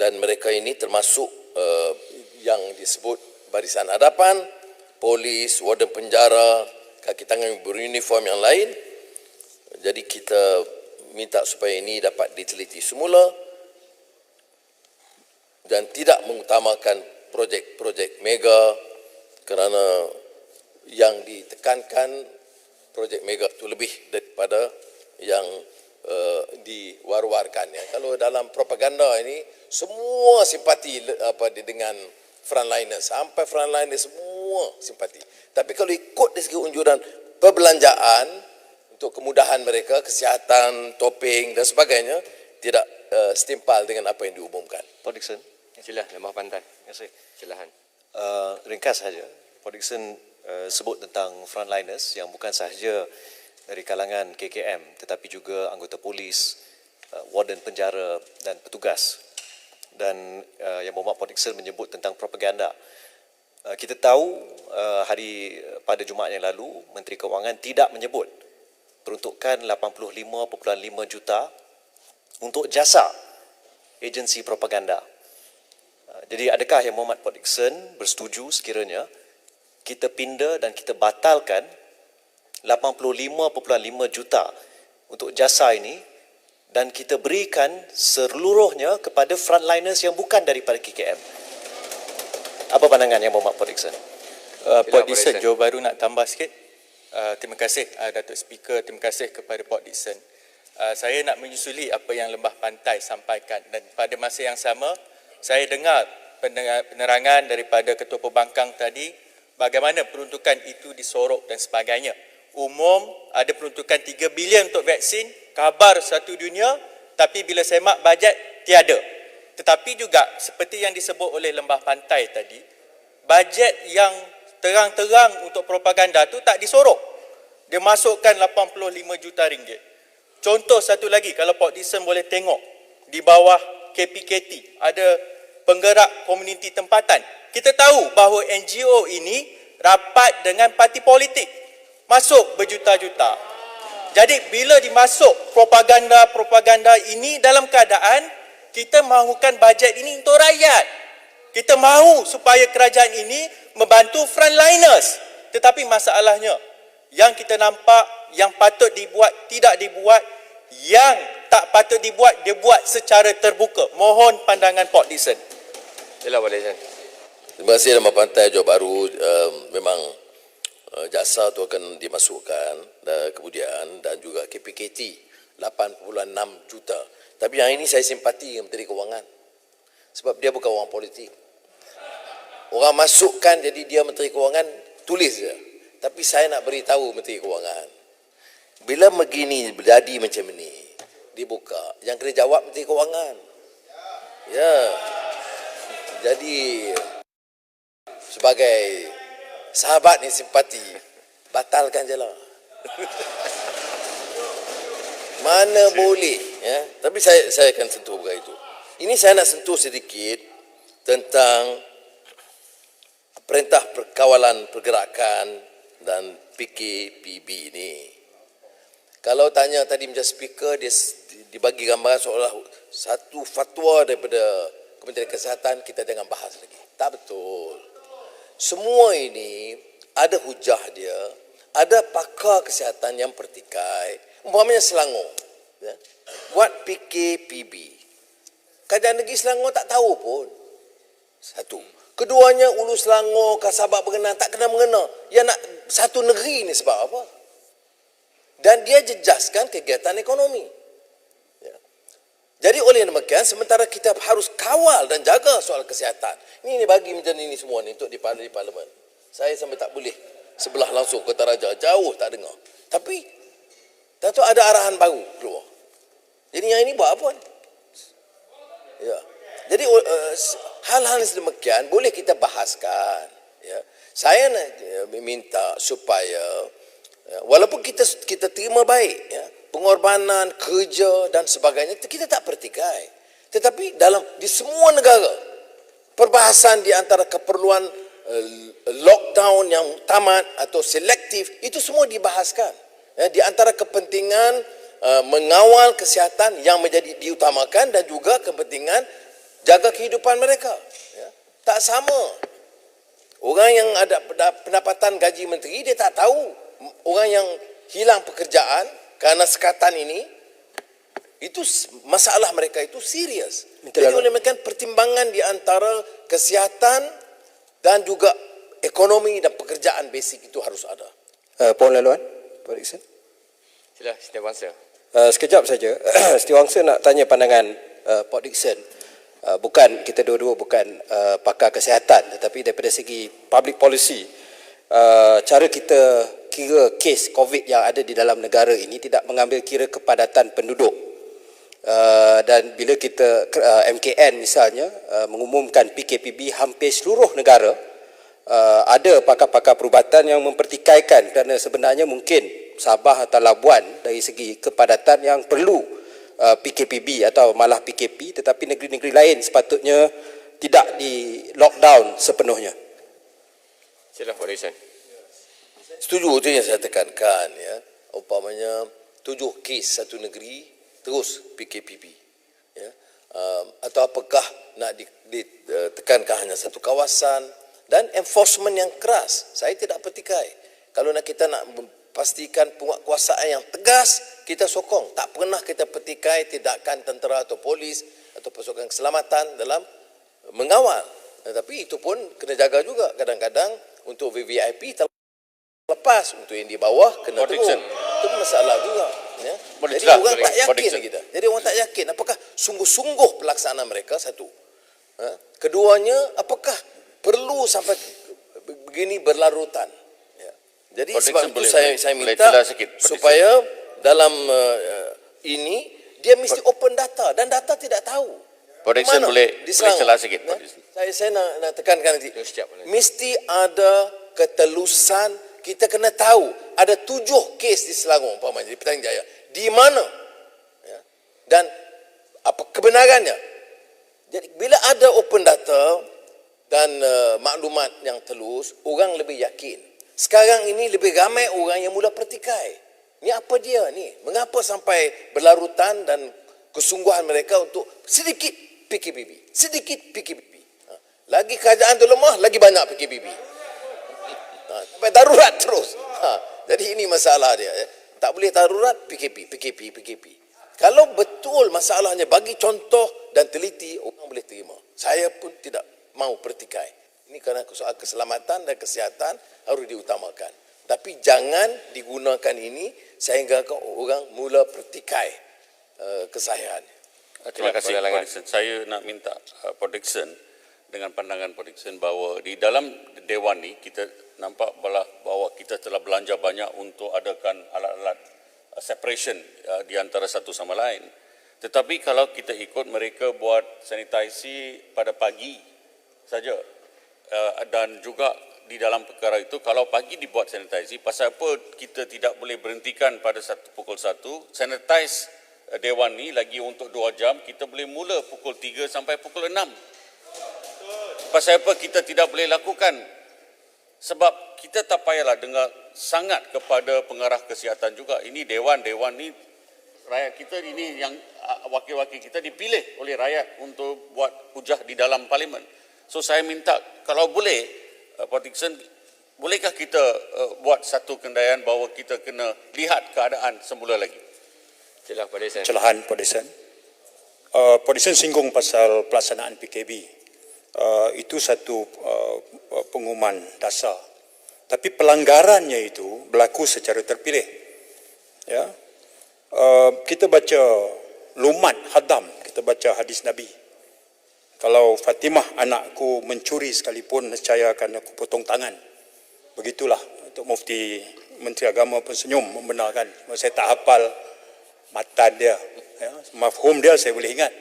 dan mereka ini termasuk yang disebut barisan hadapan, polis, warden penjara, kaki tangan beruniform yang lain. Jadi kita minta supaya ini dapat diteliti semula dan tidak mengutamakan projek-projek mega, kerana yang ditekankan projek mega itu lebih daripada yang diwar-warkan. Ya. Kalau dalam propaganda ini semua simpati dengan frontliners, sampai frontliners semua simpati. Tapi kalau ikut dari segi unjuran perbelanjaan untuk kemudahan mereka, kesihatan, topeng dan sebagainya, tidak setimpal dengan apa yang diumumkan. Pak Dickson. Sila, Lembah Pantai. Terima kasih. Silakan. Ringkas saja. Pak Dickson sebut tentang frontliners yang bukan sahaja dari kalangan KKM tetapi juga anggota polis, warden penjara dan petugas. Dan Yang Berhormat Pak Dickson menyebut tentang propaganda. Kita tahu pada Jumaat yang lalu Menteri Kewangan tidak menyebut peruntukan 85.5 juta untuk jasa agensi propaganda. Jadi adakah Yang Berhormat Pak Dickson bersetuju sekiranya kita pindah dan kita batalkan 85.5 juta untuk jasa ini dan kita berikan seluruhnya kepada frontliners yang bukan daripada KKM? Apa pandangan Yang Berhormat Pak Dickson? Pak Dickson, jawab baru nak tambah sikit. Terima kasih Datuk Speaker, terima kasih kepada Pak Dickson. Saya nak menyusuli apa yang Lembah Pantai sampaikan, dan pada masa yang sama saya dengar penerangan daripada Ketua Pembangkang tadi bagaimana peruntukan itu disorok dan sebagainya. Umum ada peruntukan 3 bilion untuk vaksin, khabar satu dunia, tapi bila semak bajet tiada. Tetapi juga seperti yang disebut oleh Lembah Pantai tadi, bajet yang terang-terang untuk propaganda tu tak disorok. Dia masukkan 85 juta ringgit. Contoh satu lagi, kalau Pak Dickson boleh tengok di bawah KPKT ada penggerak komuniti tempatan. Kita tahu bahawa NGO ini rapat dengan parti politik, masuk berjuta-juta. Jadi bila dimasuk propaganda ini dalam keadaan kita mahukan bajet ini untuk rakyat. Kita mahu supaya kerajaan ini membantu frontliners. Tetapi masalahnya, yang kita nampak yang patut dibuat tidak dibuat, yang tak patut dibuat dia buat secara terbuka. Mohon pandangan Pak Dickson. Sila Pak Dixon. Terima kasih Nama Pantai Johor Bahru. Memang jasa tu akan dimasukkan kemudian dan juga KPKT 8.6 juta. Tapi yang ini saya simpati dengan Menteri Kewangan. Sebab dia bukan orang politik. Orang masukkan jadi dia Menteri Kewangan, tulis je. Tapi saya nak beritahu Menteri Kewangan. Bila begini jadi macam ni, dibuka, yang kena jawab Menteri Kewangan. Ya. Jadi sebagai sahabat ni simpati, batalkan je lah. Mana boleh, ya. Tapi saya akan sentuh bukan itu. Ini saya nak sentuh sedikit tentang Perintah Perkawalan Pergerakan dan PKPB ni. Kalau tanya tadi macam speaker, dia dibagi gambaran seolah satu fatwa daripada Kementerian Kesihatan, kita jangan bahas lagi. Tak betul. Semua ini ada hujah dia, ada pakar kesihatan yang pertikai. Umpamanya Selangor, ya, buat PKPB. Kerajaan negeri Selangor tak tahu pun. Satu. Keduanya Ulu Selangor, Kasabak Berkenan tak kena mengena. Yang nak satu negeri ni sebab apa? Dan dia jejaskan kegiatan ekonomi. Ya. Jadi oleh demikian, sementara kita harus kawal dan jaga soal kesihatan. Ini bagi macam ini semua ni untuk di parlimen. Saya sampai tak boleh sebelah langsung Kota Raja, jauh tak dengar. Tapi tak tahu ada arahan baru keluar. Jadi yang ini buat apa ni? Ya. Jadi hal-hal sedemikian boleh kita bahaskan. Ya. Saya nak minta supaya walaupun kita terima baik, ya, pengorbanan, kerja dan sebagainya, kita tak pertikai. Tetapi di semua negara, perbahasan di antara keperluan lockdown yang tamat atau selektif, itu semua dibahaskan. Ya, di antara kepentingan mengawal kesihatan yang menjadi diutamakan dan juga kepentingan jaga kehidupan mereka. Ya. Tak sama. Orang yang ada pendapatan gaji menteri, dia tak tahu. Orang yang hilang pekerjaan kerana sekatan ini, itu masalah mereka itu serius. Jadi oleh mereka pertimbangan di antara kesihatan dan juga ekonomi dan pekerjaan basic itu harus ada. Puan Laluan, Pak Dixon. Sila Setiawangsa. Sekejap saja. Setiawangsa nak tanya pandangan Pak Dixon. Bukan kita dua-dua bukan pakar kesihatan, tetapi daripada segi public policy, cara kita kira kes COVID yang ada di dalam negara ini tidak mengambil kira kepadatan penduduk. Dan bila kita MKN misalnya mengumumkan PKPB hampir seluruh negara, ada pakar-pakar perubatan yang mempertikaikan kerana sebenarnya mungkin Sabah atau Labuan dari segi kepadatan yang perlu PKPB atau malah PKP, tetapi negeri-negeri lain sepatutnya tidak di lockdown sepenuhnya. Sila Pak Dixon. Setuju, itu yang saya tekankan, ya. Umpamanya 7 kes satu negeri terus PKPB, ya. Atau apakah nak ditekankan hanya satu kawasan dan enforcement yang keras. Saya tidak pertikai. Kalau kita nak pastikan penguatkuasaan yang tegas, kita sokong. Tak pernah kita petikai tindakan tentera atau polis atau pasukan keselamatan dalam mengawal. Tetapi itu pun kena jaga juga. Kadang-kadang untuk VVIP lepas, untuk yang di bawah kena teruk. Itu masalah juga. Ya. Jadi orang tak yakin kita. Jadi orang tak yakin apakah sungguh-sungguh pelaksanaan mereka, satu. Keduanya, apakah perlu sampai begini berlarutan. Jadi sebab itu saya minta supaya dalam ini dia mesti open data dan data tidak tahu. Pak Dixon boleh celah sikit. Saya nak tekankan nanti. Mesti ada ketelusan, kita kena tahu ada 7 kes di Selangor umpamanya di Petaling Jaya. Di mana? Ya. Dan apa kebenarannya? Jadi bila ada open data dan maklumat yang telus, orang lebih yakin. Sekarang ini lebih ramai orang yang mula pertikai. Ni apa dia ni? Mengapa sampai berlarutan dan kesungguhan mereka untuk sedikit PKPB. Sedikit PKPB. Lagi kerajaan tu lemah, lagi banyak PKPB. Sampai darurat terus. Jadi ini masalah dia. Tak boleh darurat, PKP. Kalau betul masalahnya, bagi contoh dan teliti, orang boleh terima. Saya pun tidak mau pertikai. Ini kerana soal keselamatan dan kesihatan harus diutamakan. Tapi jangan digunakan ini sehingga orang mula pertikai kesahihan. Terima kasih Silakan. Pak Dixon. Saya nak minta Pak Dixon dengan pandangan Pak Dixon bahawa di dalam Dewan ni kita nampak bahawa kita telah belanja banyak untuk adakan alat-alat separation di antara satu sama lain. Tetapi kalau kita ikut mereka buat sanitasi pada pagi saja dan juga di dalam perkara itu kalau pagi dibuat sanitasi, pasal apa kita tidak boleh berhentikan pada pukul 1, sanitize Dewan ni lagi untuk 2 jam, kita boleh mula pukul 3 sampai pukul 6. Pasal apa kita tidak boleh lakukan? Sebab kita tak payahlah dengar sangat kepada pengarah kesihatan juga. Ini Dewan ni rakyat kita ini yang wakil-wakil kita dipilih oleh rakyat untuk buat hujah di dalam parlimen. So saya minta kalau boleh Pak Dixon, bolehkah kita buat satu kendaian bahawa kita kena lihat keadaan semula lagi? Sila Pak Dixon. Celahan Pak Dixon. Pak Dixon singgung pasal pelaksanaan PKB. Itu satu pengumuman dasar. Tapi pelanggarannya itu berlaku secara terpilih. Ya. Kita baca lumat hadam, kita baca hadis Nabi. Kalau Fatimah anakku mencuri sekalipun, nescaya akan aku potong tangan. Begitulah untuk Mufti Menteri Agama pun senyum membenarkan. Saya tak hafal matan dia, ya, mafhum dia saya boleh ingat.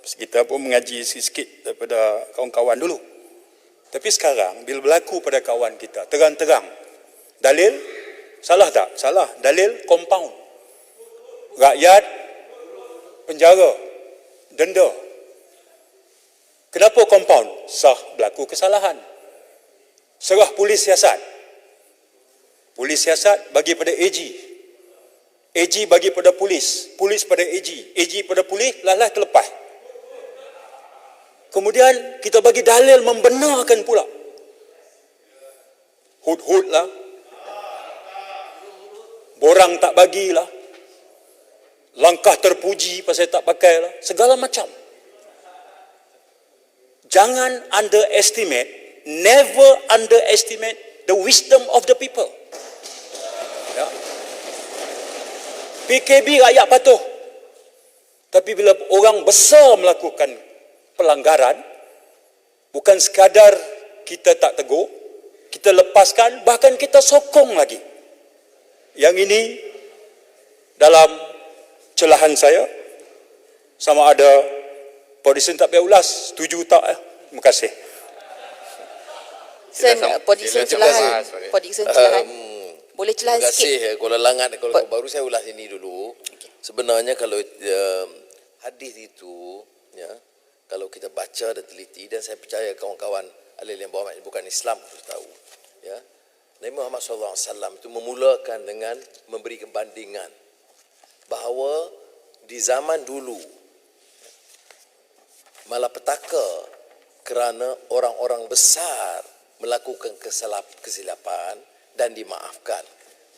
Kita pun mengaji sikit daripada kawan-kawan dulu. Tapi sekarang bila berlaku pada kawan kita terang-terang, dalil salah tak? Salah. Dalil compound. Rakyat penjara, denda. Kenapa compound? Sah berlaku kesalahan. Serah polis siasat. Polis siasat bagi pada AG. AG bagi pada polis. Polis pada AG. AG pada polis, lalah terlepas. Kemudian kita bagi dalil membenarkan pula. Hud-hud lah. Borang tak bagilah. Langkah terpuji pasal tak pakai lah. Segala macam. Jangan underestimate, never underestimate the wisdom of the people. Ya. PKB rakyat patuh. Tapi bila orang besar melakukan pelanggaran, bukan sekadar kita tak tegur, kita lepaskan, bahkan kita sokong lagi. Yang ini dalam celahan saya, sama ada Pak Dixon tak payah ulas, setuju tak? Terima kasih. Pak Dixon celahan. Pak Dixon celahan. Boleh celahan Terima kasih. sikit? Kalau langat, kalau baru saya ulas ini dulu. Sebenarnya kalau hadis itu, ya, kalau kita baca dan teliti, dan saya percaya kawan-kawan ahli yang bukan Islam harus tahu, ya, Nabi Muhammad SAW itu memulakan dengan memberi kebandingan bahawa di zaman dulu malapetaka kerana orang-orang besar melakukan kesilapan dan dimaafkan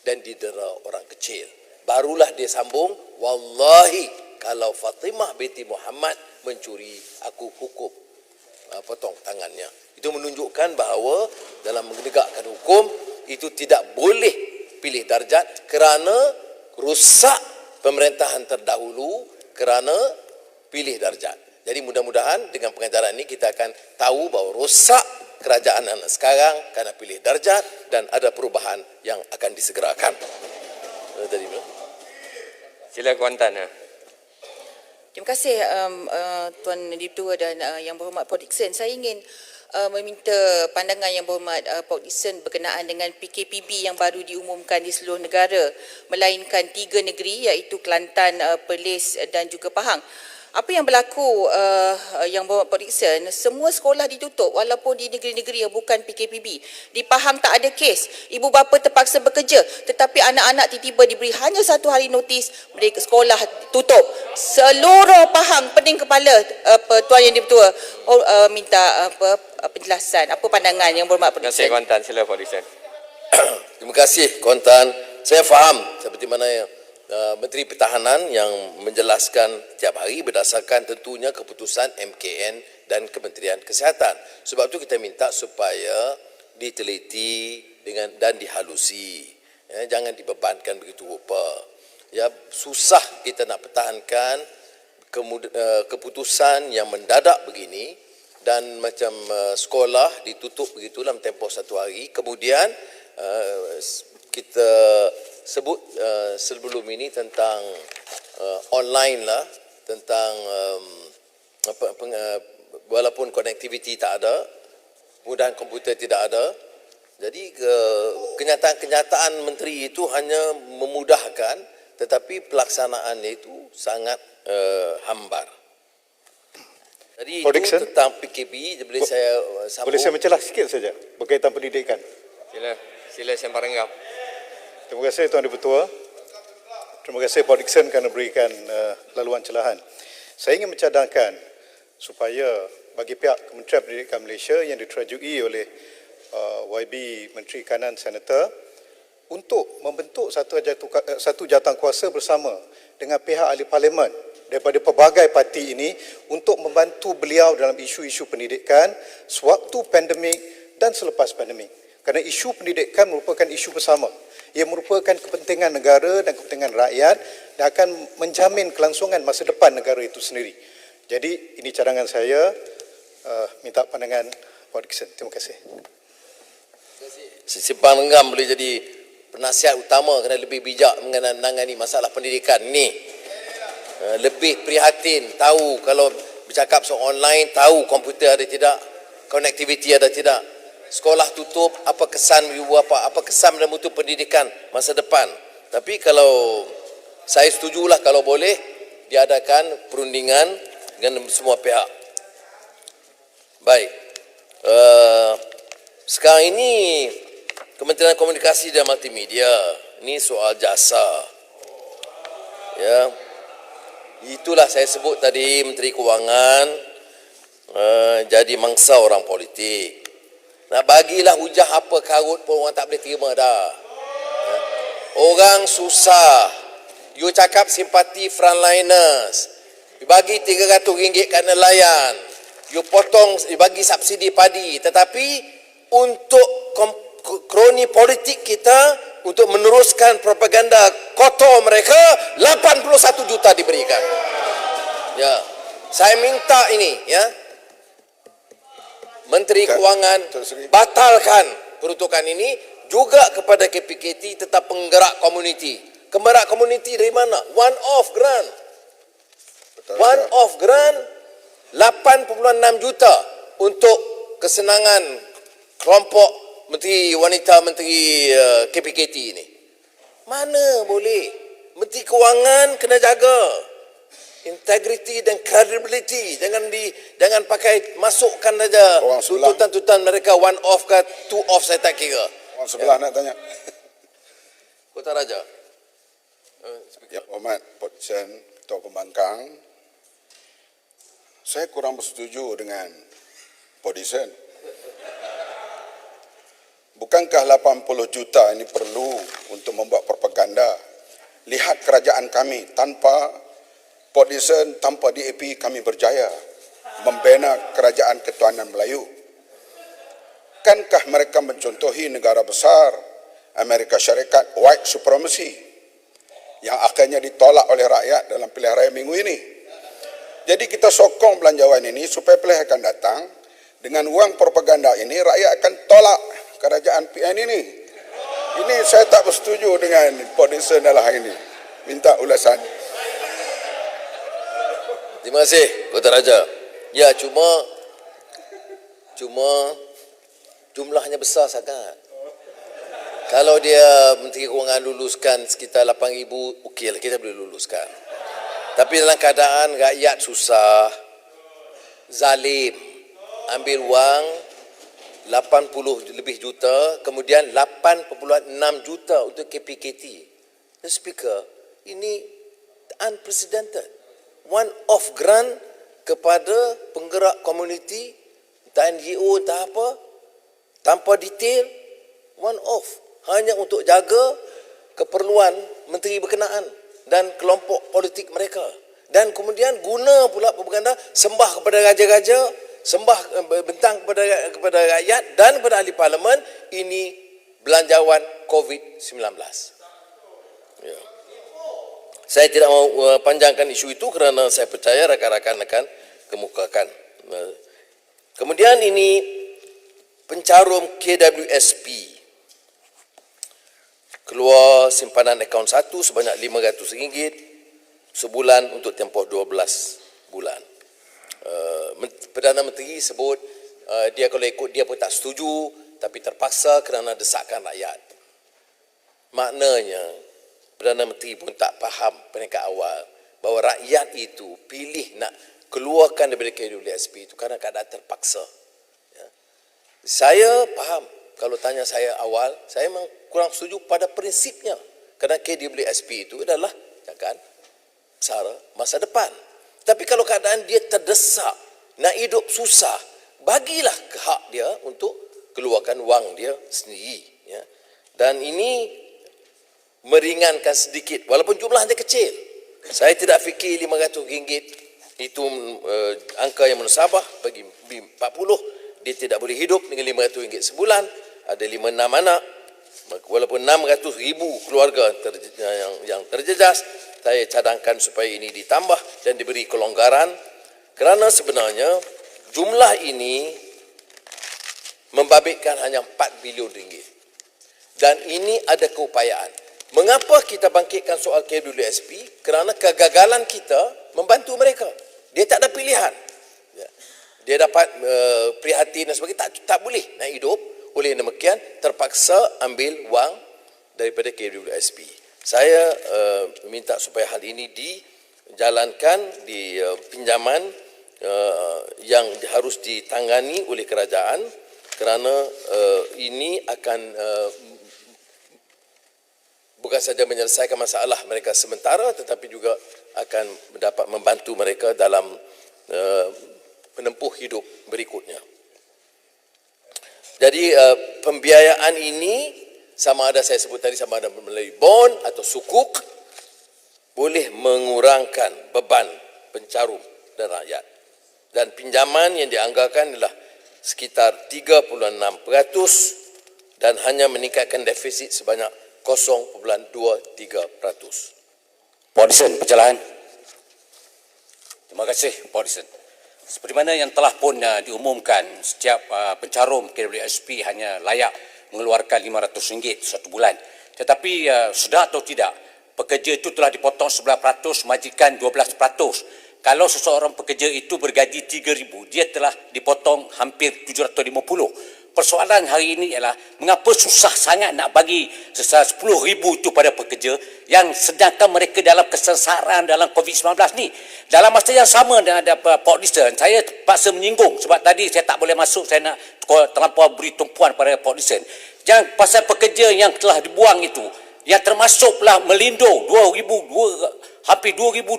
dan didera orang kecil. Barulah dia sambung, wallahi kalau Fatimah binti Muhammad mencuri, aku hukum potong tangannya. Itu menunjukkan bahawa dalam menegakkan hukum itu tidak boleh pilih darjat kerana rusak pemerintahan terdahulu kerana pilih darjat. Jadi mudah-mudahan dengan pengajaran ini kita akan tahu bahawa rosak kerajaan anak sekarang kerana pilih darjat dan ada perubahan yang akan disegerakan. Tadi Sila Kuantan. Terima kasih Tuan Ditua dan Yang Berhormat Pak Dixon. Saya ingin meminta pandangan Yang Berhormat Pak Dixon berkenaan dengan PKPB yang baru diumumkan di seluruh negara, melainkan 3 negeri iaitu Kelantan, Perlis dan juga Pahang. Apa yang berlaku Yang Berhormat Pak Dixon, semua sekolah ditutup walaupun di negeri-negeri yang bukan PKPB. Di Pahang tak ada kes, ibu bapa terpaksa bekerja, tetapi anak-anak tiba-tiba diberi hanya 1 hari notis, mereka sekolah tutup. Seluruh Pahang pening kepala. Tuan Yang Ditua minta penjelasan, apa pandangan Yang Berhormat Pak Terima kasih Dixon? Kuantan. Sila Pak Dixon. Terima kasih Kuantan. Saya faham seperti mana yang Menteri Pertahanan yang menjelaskan tiap hari berdasarkan tentunya keputusan MKN dan Kementerian Kesihatan. Sebab itu kita minta supaya diteliti dan dihalusi. Jangan dibebankan begitu rupa. Ya, susah kita nak pertahankan keputusan yang mendadak begini dan macam sekolah ditutup begitu dalam tempoh 1 hari. Kemudian kita sebut sebelum ini tentang online lah, tentang walaupun konektiviti tak ada, kemudahan komputer tidak ada. Jadi kenyataan menteri itu hanya memudahkan, tetapi pelaksanaannya itu sangat hambar. Jadi itu tentang PKP, boleh saya sambung? Boleh saya mencelah sikit saja berkaitan pendidikan. Sila sembang renggam. Terima kasih Tuan Dipertua. Terima kasih Pak Dickson kerana berikan laluan celahan. Saya ingin mencadangkan supaya bagi pihak Kementerian Pendidikan Malaysia yang diterajui oleh YB Menteri Kanan Senator untuk membentuk satu jawatan kuasa bersama dengan pihak ahli parlimen daripada pelbagai parti ini untuk membantu beliau dalam isu-isu pendidikan sewaktu pandemik dan selepas pandemik. Kerana isu pendidikan merupakan isu bersama. Ia merupakan kepentingan negara dan kepentingan rakyat dan akan menjamin kelangsungan masa depan negara itu sendiri. Jadi ini cadangan saya, minta pandangan Pak Dickson. Terima kasih. Simpang Renggam boleh jadi penasihat utama kerana lebih bijak menangani masalah pendidikan ni. Lebih prihatin, tahu kalau bercakap soal online, tahu komputer ada tidak, konektiviti ada tidak, sekolah tutup, apa kesan apa kesan dalam mutu pendidikan masa depan. Tapi kalau saya setujulah kalau boleh diadakan perundingan dengan semua pihak. Baik. Sekarang ini Kementerian Komunikasi dan Multimedia, ini soal jasa. Ya. Itulah saya sebut tadi Menteri Kewangan jadi mangsa orang politik. Nak bagilah hujah apa karut pun orang tak boleh terima dah. Ya. Orang susah. You cakap simpati frontliners. You bagi RM300 kat nelayan. You potong, you bagi subsidi padi. Tetapi untuk kroni politik kita, untuk meneruskan propaganda kotor mereka, 81 juta diberikan. Ya. Saya minta ini, ya. Menteri Kewangan batalkan peruntukan ini, juga kepada KPKT tetap penggerak komuniti. Penggerak komuniti dari mana? One off grant. One off grant 8.6 juta untuk kesenangan kelompok Menteri Wanita, Menteri KPKT ini. Mana boleh? Menteri Kewangan kena jaga integriti dan credibility. Jangan pakai masukkan saja tuntutan-tuntutan mereka one off ke two off, saya tak kira. Orang sebelah nak tanya. Kota Raja. Yang Hormat Pak Dickson, Ketua Pembangkang, saya kurang bersetuju dengan Pak Dickson. Bukankah 80 juta ini perlu untuk membuat propaganda? Lihat kerajaan kami, tanpa Pak Dickson, tanpa DAP kami berjaya membina kerajaan ketuanan Melayu. Kankah mereka mencontohi negara besar Amerika Syarikat white supremacy yang akhirnya ditolak oleh rakyat dalam pilihan raya minggu ini? Jadi kita sokong belanjawan ini supaya pilihan akan datang, dengan wang propaganda ini rakyat akan tolak kerajaan PN ini. Ini saya tak bersetuju dengan Pak Dickson dalam hal ini. Minta ulasan. Terima kasih, Kota Raja. Ya, cuma jumlahnya besar sangat. Kalau dia Menteri Kewangan luluskan sekitar 8,000, okeylah, kita boleh luluskan. Tapi dalam keadaan rakyat susah, zalim, ambil wang 80 lebih juta, kemudian 8.6 juta untuk KPKT. The Speaker, ini unprecedented. One off grant kepada penggerak komuniti, entah NGO, entah apa, tanpa detail, one off. Hanya untuk jaga keperluan menteri berkenaan. dan kelompok politik mereka. Dan kemudian guna pula propaganda sembah kepada raja-raja, sembah bentang kepada rakyat dan kepada ahli parlimen, ini belanjawan COVID-19. Ya. Saya tidak mau panjangkan isu itu kerana saya percaya rakan-rakan akan kemukakan. Kemudian ini pencarum KWSP. Keluar simpanan akaun 1 sebanyak RM500 sebulan untuk tempoh 12 bulan. Perdana Menteri sebut dia kalau ikut dia pun tak setuju, tapi terpaksa kerana desakan rakyat. Maknanya Perdana Menteri pun tak faham peringkat awal bahawa rakyat itu pilih nak keluarkan daripada KWSP itu kerana keadaan terpaksa. Ya. Saya faham, kalau tanya saya awal, saya memang kurang setuju pada prinsipnya. Kerana KWSP itu adalah kan, masa depan. Tapi kalau keadaan dia terdesak, nak hidup susah, bagilah hak dia untuk keluarkan wang dia sendiri. Ya. Dan ini meringankan sedikit, walaupun jumlahnya kecil. Saya tidak fikir RM500 itu angka yang menusabah bagi B40. Dia tidak boleh hidup dengan RM500 sebulan. Ada 5-6 anak. Walaupun 600,000 keluarga yang terjejas, saya cadangkan supaya ini ditambah dan diberi kelonggaran. Kerana sebenarnya jumlah ini membabitkan hanya RM4 bilion. Dan ini ada keupayaan. Mengapa kita bangkitkan soal KWSP? Kerana kegagalan kita membantu mereka. Dia tak ada pilihan. Dia dapat prihatin dan sebagainya. Tak boleh nak hidup. Oleh demikian, terpaksa ambil wang daripada KWSP. Saya minta supaya hal ini dijalankan di pinjaman yang harus ditangani oleh kerajaan kerana ini akan bukan saja menyelesaikan masalah mereka sementara tetapi juga akan dapat membantu mereka dalam menempuh hidup berikutnya. Jadi pembiayaan ini sama ada saya sebut tadi sama ada melalui bond atau sukuk boleh mengurangkan beban pencarum dan rakyat. Dan pinjaman yang dianggarkan adalah sekitar 3.6% dan hanya meningkatkan defisit sebanyak 0.23%. Pak Disen, perjalanan. Terima kasih, Pak Disen. Seperti mana yang telah pun diumumkan, setiap pencarum KWSP hanya layak mengeluarkan RM500 satu bulan. Tetapi sedar atau tidak, pekerja itu telah dipotong 11%, majikan 12%. Kalau seseorang pekerja itu bergaji RM3,000, dia telah dipotong hampir RM750. Persoalan hari ini ialah mengapa susah sangat nak bagi RM10,000 itu pada pekerja yang sedangkan mereka dalam kesengsaraan dalam COVID-19 ni. Dalam masa yang sama dengan ada Pak Disen, saya terpaksa menyinggung sebab tadi saya tak boleh masuk, saya nak terlampau beri tumpuan pada Pak Disen. Yang pasal pekerja yang telah dibuang itu, yang termasuklah melindung hampir 2,200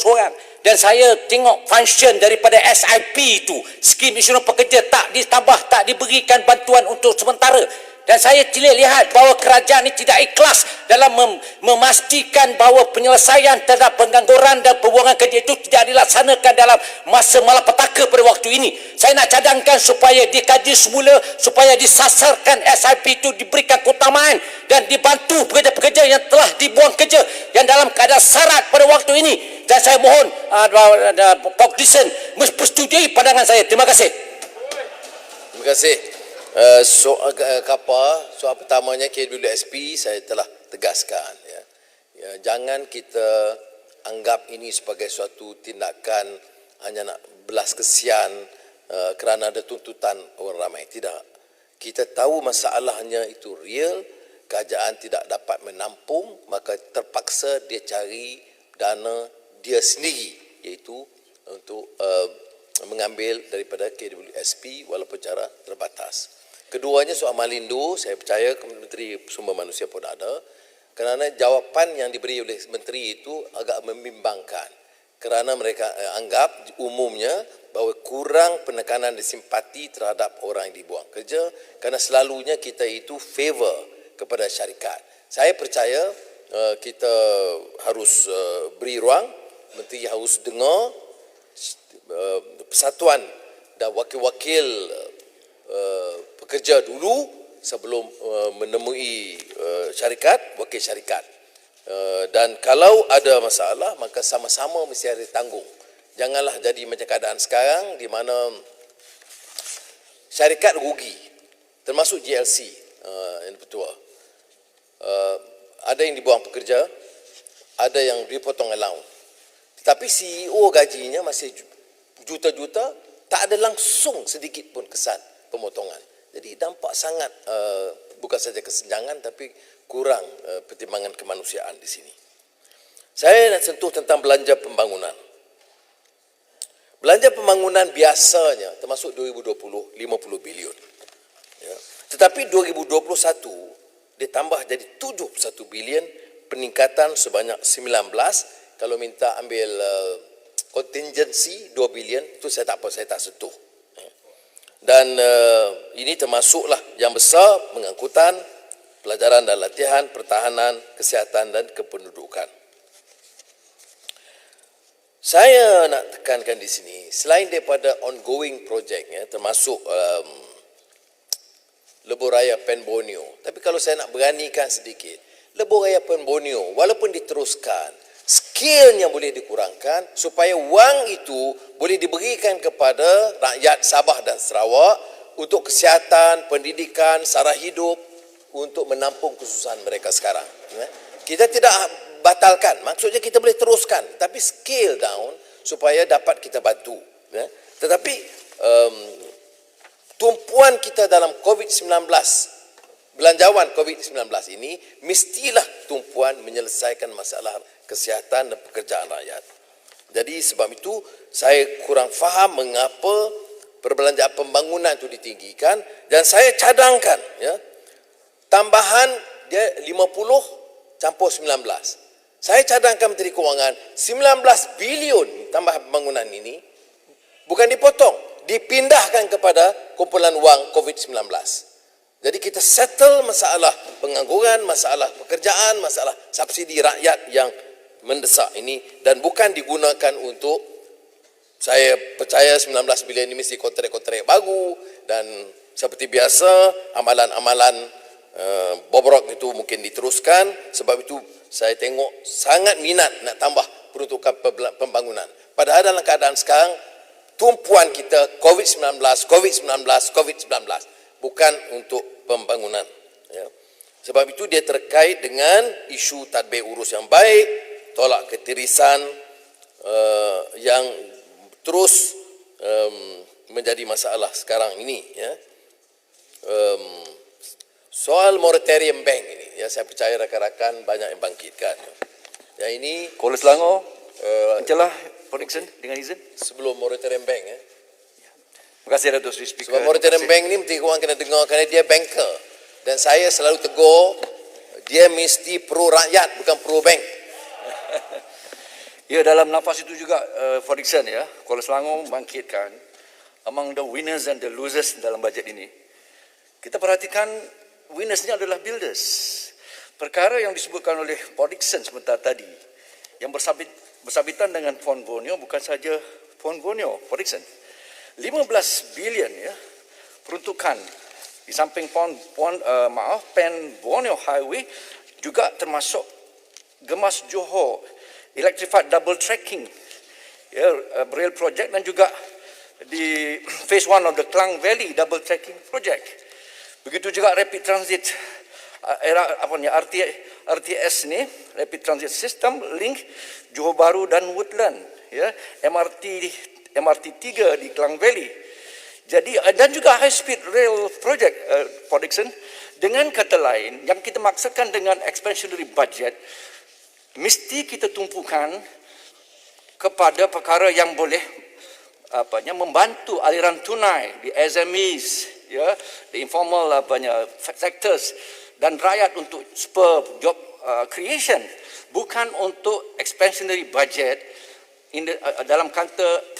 orang. Dan saya tengok function daripada SIP itu, skim insurans pekerja tak ditambah, tak diberikan bantuan untuk sementara. Dan saya lihat bahawa kerajaan ini tidak ikhlas dalam memastikan bahawa penyelesaian terhadap pengangguran dan pembuangan kerja itu tidak dilaksanakan dalam masa malapetaka pada waktu ini. Saya nak cadangkan supaya dikaji semula, supaya disasarkan SIP itu diberikan keutamaan dan dibantu pekerja-pekerja yang telah dibuang kerja yang dalam keadaan sarat pada waktu ini. Dan saya mohon Pak Disen menyetujui pandangan saya. Terima kasih. Terima kasih. Soal pertamanya KWSP saya telah tegaskan. Ya, jangan kita anggap ini sebagai suatu tindakan hanya nak belas kesian kerana ada tuntutan orang ramai. Tidak. Kita tahu masalahnya itu real, kerajaan tidak dapat menampung, maka terpaksa dia cari dana dia sendiri, iaitu untuk mengambil daripada KWSP walaupun cara terbatas. Keduanya soal Malindo, saya percaya Menteri Sumber Manusia pun ada, kerana jawapan yang diberi oleh Menteri itu agak membimbangkan. Kerana mereka anggap umumnya bahawa kurang penekanan dan simpati terhadap orang yang dibuang kerja, kerana selalunya kita itu favor kepada syarikat. Saya percaya kita harus beri ruang, menteri harus dengar persatuan dan wakil-wakil pekerja dulu sebelum menemui syarikat, wakil syarikat. Dan kalau ada masalah, maka sama-sama mesti ada tanggung. Janganlah jadi macam keadaan sekarang di mana syarikat rugi, termasuk GLC yang bertua. Ada yang dibuang pekerja, ada yang dipotong allowance. Tetapi CEO gajinya masih juta-juta, tak ada langsung sedikit pun kesan pemotongan. Jadi dampak sangat bukan saja kesenjangan tapi kurang pertimbangan kemanusiaan di sini. Saya nak sentuh tentang belanja pembangunan. Belanja pembangunan biasanya termasuk 2020 50 bilion. Ya. Tetapi 2021 ditambah jadi 71 bilion, peningkatan sebanyak 19. Kalau minta ambil kontingensi 2 bilion, itu saya tak apa, saya tak sentuh. Dan ini termasuklah yang besar pengangkutan, pelajaran dan latihan, pertahanan, kesihatan dan kependudukan. Saya nak tekankan di sini, selain daripada ongoing project, ya, termasuk Lebuh Raya Pen Borneo. Tapi kalau saya nak beranikan sedikit, Lebuh Raya Pen Borneo, walaupun diteruskan, skillnya boleh dikurangkan supaya wang itu boleh diberikan kepada rakyat Sabah dan Sarawak untuk kesihatan, pendidikan, sara hidup, untuk menampung kesusahan mereka sekarang. Kita tidak batalkan, maksudnya kita boleh teruskan, tapi scale down supaya dapat kita bantu. Tetapi tumpuan kita dalam COVID-19, belanjawan COVID-19 ini mestilah tumpuan menyelesaikan masalah kesihatan dan pekerjaan rakyat. Jadi sebab itu saya kurang faham mengapa perbelanjaan pembangunan itu ditinggikan, dan saya cadangkan, ya, tambahan dia 50 campur 19. Saya cadangkan Menteri Kewangan 19 bilion tambahan pembangunan ini bukan dipotong, dipindahkan kepada kumpulan wang COVID-19. Jadi kita settle masalah pengangguran, masalah pekerjaan, masalah subsidi rakyat yang mendesak ini, dan bukan digunakan untuk, saya percaya 19 bilion ini mesti kontrak-kontrak baru, dan seperti biasa amalan-amalan bobrok itu mungkin diteruskan. Sebab itu saya tengok sangat minat nak tambah peruntukan pembangunan. Padahal dalam keadaan sekarang tumpuan kita COVID-19, bukan untuk pembangunan. Ya. Sebab itu dia terkait dengan isu tadbir urus yang baik, tolak ketirisan yang terus menjadi masalah sekarang ini. Ya. Soal moratorium bank ini, ya, saya percaya rakan-rakan banyak yang bangkitkan. Ya, ini Kuala Selangor, Ancalah, Port Dickson, dengan izin. sebelum moratorium bank, ya. Terima kasih Datuk Seri Speaker. Sebab moratorium bank ni Menteri Kewangan kena dengar kerana dia banker. Dan saya selalu tegur, dia mesti pro rakyat bukan pro bank. Ya, dalam nafas itu juga Port Dickson, ya, Kuala Selangor bangkitkan among the winners and the losers dalam bajet ini. Kita perhatikan winnersnya adalah builders. Perkara yang disebutkan oleh Port Dickson sebentar tadi, yang bersabitan dengan Pon Borneo, bukan saja Pon Borneo, Port Dickson. 15 bilion, ya, peruntukan di samping Pen Borneo Highway, juga termasuk Gemas Johor Electrified Double Tracking, ya, rail project, dan juga di phase 1 of the Klang Valley Double Tracking Project. Begitu juga Rapid Transit RTS ni, Rapid Transit System link Johor Bahru dan Woodland, ya, MRT 3 di Klang Valley. Jadi dan juga high speed rail project Port Dickson. Dengan kata lain, yang kita maksudkan dengan expansionary budget, mesti kita tumpukan kepada perkara yang boleh membantu aliran tunai di SMEs, ya, the informal sectors, dan rakyat untuk spur job creation, bukan untuk expansionary budget dalam kata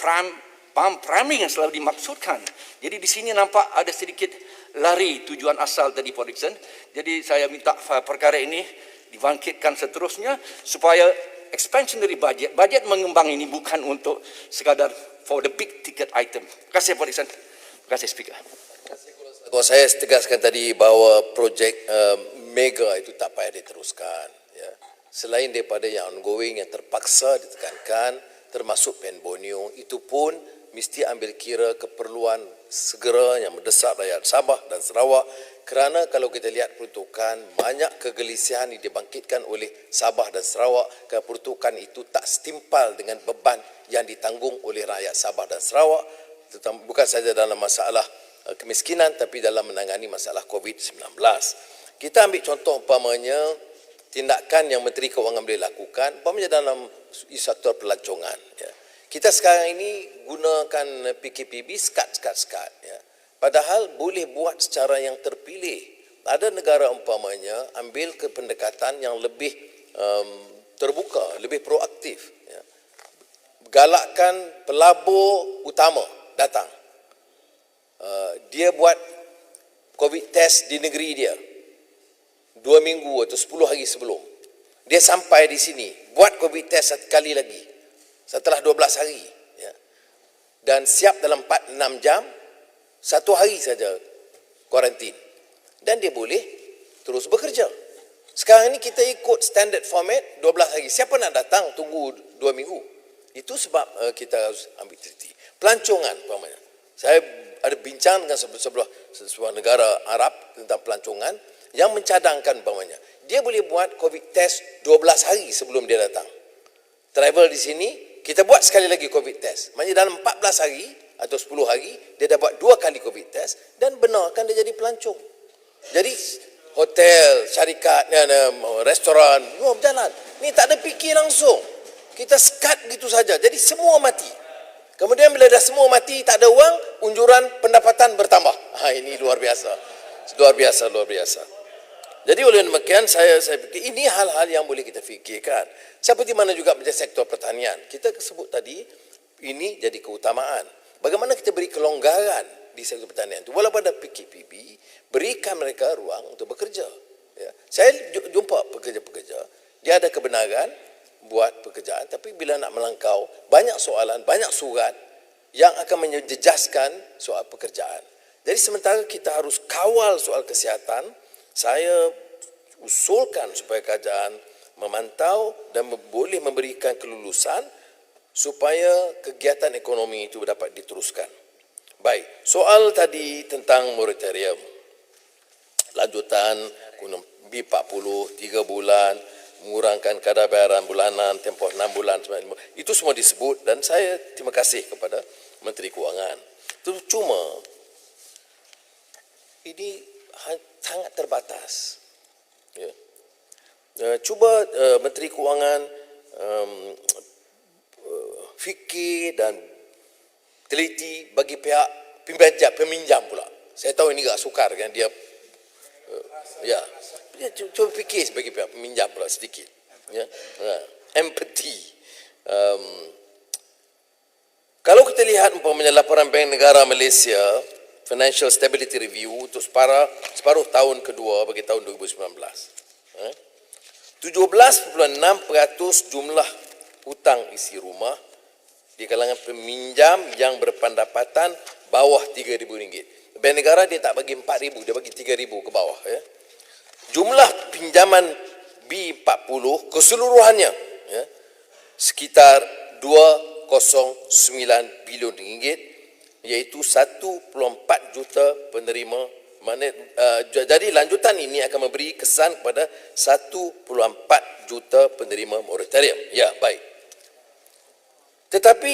priming yang selalu dimaksudkan. Jadi di sini nampak ada sedikit lari tujuan asal tadi Port Dickson. Jadi saya minta perkara ini dibangkitkan seterusnya supaya expansionary budget mengembang ini bukan untuk sekadar for the big ticket item. Terima kasih Pak Dixon. Terima kasih Speaker. Kalau saya tegaskan tadi bahawa projek mega itu tak payah diteruskan. Ya. Selain daripada yang ongoing, yang terpaksa ditekankan, termasuk PEN Borneo, itu pun mesti ambil kira keperluan segera yang mendesak rakyat Sabah dan Sarawak, kerana kalau kita lihat peruntukan, banyak kegelisahan yang dibangkitkan oleh Sabah dan Sarawak, kerana peruntukan itu tak setimpal dengan beban yang ditanggung oleh rakyat Sabah dan Sarawak, bukan saja dalam masalah kemiskinan, tapi dalam menangani masalah COVID-19. Kita ambil contoh umpamanya tindakan yang Menteri Kewangan boleh lakukan, umpamanya dalam sektor pelancongan. Ya. Kita sekarang ini gunakan PKPB sekat. Ya. Padahal boleh buat secara yang terpilih. Ada negara umpamanya ambil ke pendekatan yang lebih terbuka, lebih proaktif. Ya. Galakkan pelabur utama datang. Dia buat COVID test di negeri dia 2 minggu atau 10 hari sebelum. Dia sampai di sini, buat COVID test satu kali lagi setelah 12 hari. Ya. Dan siap dalam 4-6 jam, 1 hari saja kuarantin. Dan dia boleh terus bekerja. Sekarang ini kita ikut standard format 12 hari. Siapa nak datang tunggu 2 minggu? Itu sebab kita harus ambil teliti. Pelancongan umpamanya. Saya ada bincang dengan sebuah negara Arab tentang pelancongan yang mencadangkan umpamanya. Dia boleh buat COVID test 12 hari sebelum dia datang. Travel di sini, kita buat sekali lagi COVID test. Maksudnya dalam 14 hari atau 10 hari, dia dah buat 2 kali COVID test dan benarkan dia jadi pelancong. Jadi hotel, syarikat, restoran, semua berjalan. Ni tak ada fikir langsung. Kita sekat gitu saja. Jadi semua mati. Kemudian bila dah semua mati, tak ada wang, unjuran pendapatan bertambah. Ini luar biasa. Luar biasa. Jadi oleh demikian saya fikir ini hal-hal yang boleh kita fikirkan. Seperti mana juga menjadi sektor pertanian. Kita sebut tadi ini jadi keutamaan. Bagaimana kita beri kelonggaran di sektor pertanian itu. Walaupun ada PKPB, berikan mereka ruang untuk bekerja. Ya. Saya jumpa pekerja-pekerja, dia ada kebenaran buat pekerjaan, tapi bila nak melangkau, banyak soalan, banyak surat yang akan menjejaskan soal pekerjaan. Jadi sementara kita harus kawal soal kesihatan, saya usulkan supaya kerajaan memantau dan boleh memberikan kelulusan supaya kegiatan ekonomi itu dapat diteruskan. Baik, soal tadi tentang moratorium. Lanjutan B40, 3 bulan, mengurangkan kadar bayaran bulanan, tempoh 6 bulan, itu semua disebut dan saya terima kasih kepada Menteri Kewangan. Cuma, ini sangat terbatas. Ya. Cuba Menteri Kewangan fikir dan teliti bagi pihak peminjam pula. Saya tahu ini agak sukar kan dia. Ya. Cuba fikir sebagai pihak peminjam pula sedikit. Ya. Empathy. Kalau kita lihat umpamanya laporan Bank Negara Malaysia, Financial Stability Review untuk separuh tahun kedua bagi tahun 2019. 17.6% jumlah hutang isi rumah di kalangan peminjam yang berpendapatan bawah RM3,000. Bank Negara dia tak bagi RM4,000, dia bagi RM3,000 ke bawah. Ya. Jumlah pinjaman B40 keseluruhannya ya, sekitar RM209 bilion, iaitu 1.4 juta penerima. Jadi lanjutan ini akan memberi kesan kepada 1.4 juta penerima moratorium. Ya, baik. Tetapi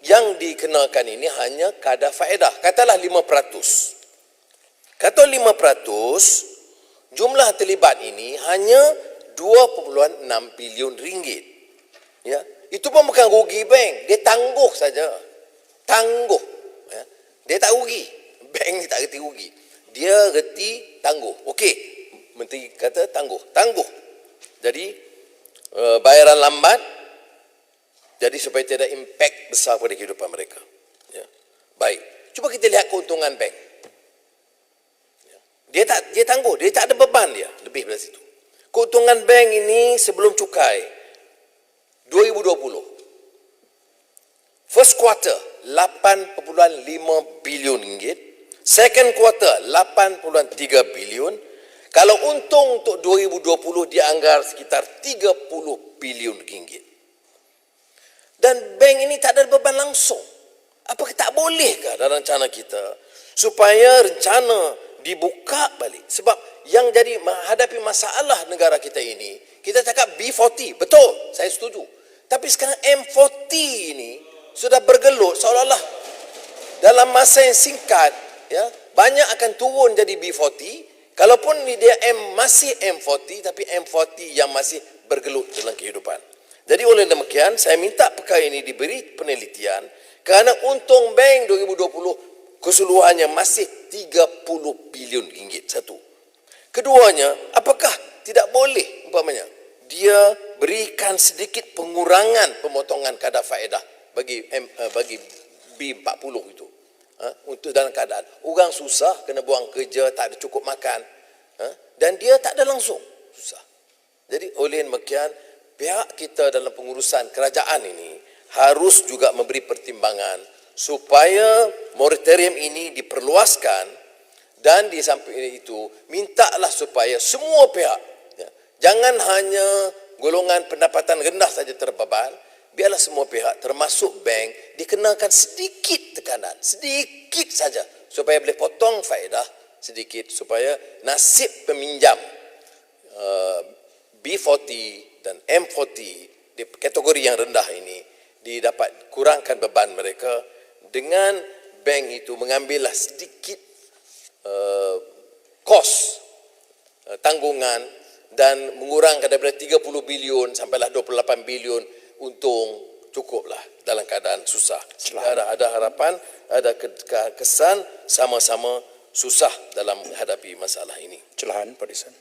yang dikenakan ini hanya kadar faedah. Katalah 5%. Kata 5%, jumlah terlibat ini hanya RM2.6 bilion. Ya, itu pun bukan rugi bank, dia tangguh saja. Tangguh. Ya. Dia tak rugi. Bank ni tak reti rugi. Dia reti tangguh. Okey, Menteri kata tangguh. Jadi bayaran lambat, jadi supaya tidak impak besar pada kehidupan mereka. Ya. Baik, cuba kita lihat keuntungan bank. Ya. Dia tangguh, dia tak ada beban dia lebih dari situ. keuntungan bank ini sebelum cukai 2020 first quarter 8.5 bilion ringgit, second quarter 8.3 bilion. Kalau untung untuk 2020 dianggar sekitar 30 bilion ringgit. Dan bank ini tak ada beban langsung. Apakah tak bolehkah dalam rencana kita supaya rencana dibuka balik? Sebab yang jadi menghadapi masalah negara kita ini, kita cakap B40, betul, saya setuju. Tapi sekarang M40 ini sudah bergelut seolah-olah dalam masa yang singkat, ya, banyak akan turun jadi B40. Kalaupun dia masih M40, tapi M40 yang masih bergelut dalam kehidupan. Jadi oleh demikian, saya minta perkara ini diberi penelitian kerana untung bank 2020 keseluruhannya masih 30 bilion ringgit satu. Keduanya, apakah tidak boleh umpamanya dia berikan sedikit pengurangan pemotongan kadar faedah bagi B40 itu? Untuk dalam keadaan orang susah, kena buang kerja, tak ada cukup makan, dan dia tak ada langsung susah. Jadi oleh demikian, pihak kita dalam pengurusan kerajaan ini harus juga memberi pertimbangan supaya moratorium ini diperluaskan, dan di samping itu mintalah supaya semua pihak, ya, jangan hanya golongan pendapatan rendah saja terbeban. Biarlah semua pihak termasuk bank dikenakan sedikit tekanan, sedikit saja supaya boleh potong faedah sedikit supaya nasib peminjam B40 dan M40 di kategori yang rendah ini didapat kurangkan beban mereka dengan bank itu mengambillah sedikit kos tanggungan dan mengurangkan daripada 30 bilion sampailah 28 bilion untung, cukuplah dalam keadaan susah. Ada harapan, ada kesan sama-sama susah dalam menghadapi masalah ini. Celahan, Pak Disan.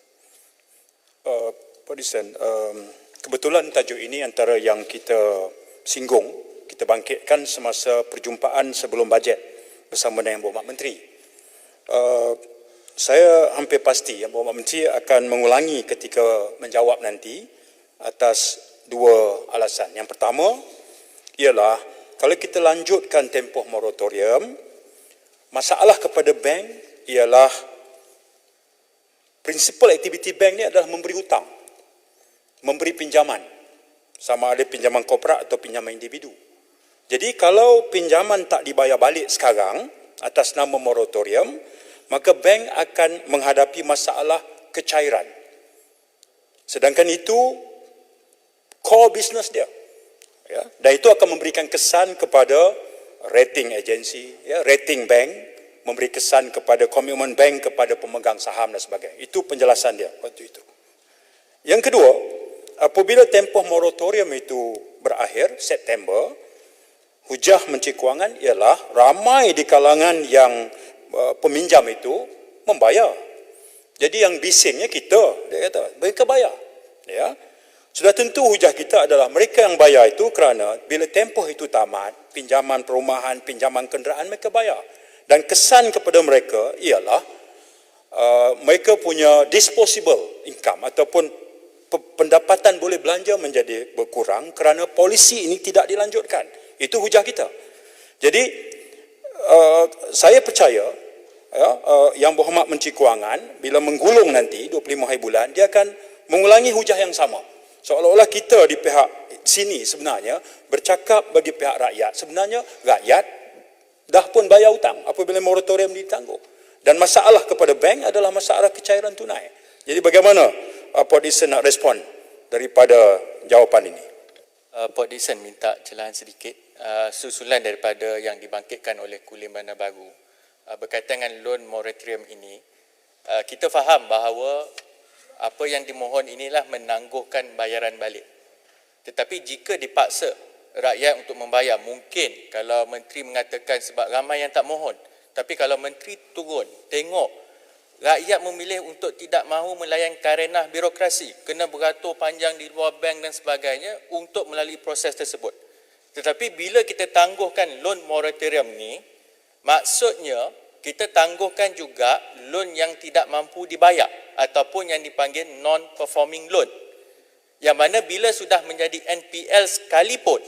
Pak Disan, kebetulan tajuk ini antara yang kita singgung, kita bangkitkan semasa perjumpaan sebelum bajet bersama dengan Berhormat Menteri. Saya hampir pasti yang Berhormat Menteri akan mengulangi ketika menjawab nanti atas dua alasan. Yang pertama ialah kalau kita lanjutkan tempoh moratorium, masalah kepada bank ialah prinsipal aktiviti bank ni adalah memberi hutang, memberi pinjaman, sama ada pinjaman korporat atau pinjaman individu. Jadi kalau pinjaman tak dibayar balik sekarang atas nama moratorium, maka bank akan menghadapi masalah kecairan. Sedangkan itu core business dia, ya, dan itu akan memberikan kesan kepada rating agensi, ya, rating bank, memberi kesan kepada komitmen bank kepada pemegang saham dan sebagainya. Itu penjelasan dia waktu itu. Yang kedua, apabila tempoh moratorium itu berakhir September, hujah Menteri Kewangan ialah ramai di kalangan yang peminjam itu membayar. Jadi yang bisingnya kita, dia kata mereka bayar, ya. Sudah tentu hujah kita adalah mereka yang bayar itu kerana bila tempoh itu tamat, pinjaman perumahan, pinjaman kenderaan mereka bayar. Dan kesan kepada mereka ialah mereka punya disposable income ataupun pendapatan boleh belanja menjadi berkurang kerana polisi ini tidak dilanjutkan. Itu hujah kita. Jadi saya percaya, ya, Yang Berhormat Menteri Kewangan bila menggulung nanti 25 hari bulan, dia akan mengulangi hujah yang sama. Seolah-olah kita di pihak sini sebenarnya bercakap bagi pihak rakyat. Sebenarnya rakyat dah pun bayar hutang apabila moratorium ditangguh. Dan masalah kepada bank adalah masalah kecairan tunai. Jadi bagaimana Pak Disan nak respon daripada jawapan ini? Pak Disan minta celahan sedikit. Susulan daripada yang dibangkitkan oleh Kulim Bandar Baru berkaitan dengan loan moratorium ini, kita faham bahawa apa yang dimohon inilah menangguhkan bayaran balik. Tetapi jika dipaksa rakyat untuk membayar, mungkin kalau menteri mengatakan sebab ramai yang tak mohon, tapi kalau menteri turun tengok rakyat memilih untuk tidak mahu melayan karenah birokrasi, kena beratur panjang di luar bank dan sebagainya untuk melalui proses tersebut. Tetapi bila kita tangguhkan loan moratorium ni, maksudnya kita tangguhkan juga loan yang tidak mampu dibayar. ataupun yang dipanggil non-performing loan. Yang mana bila sudah menjadi NPL sekalipun,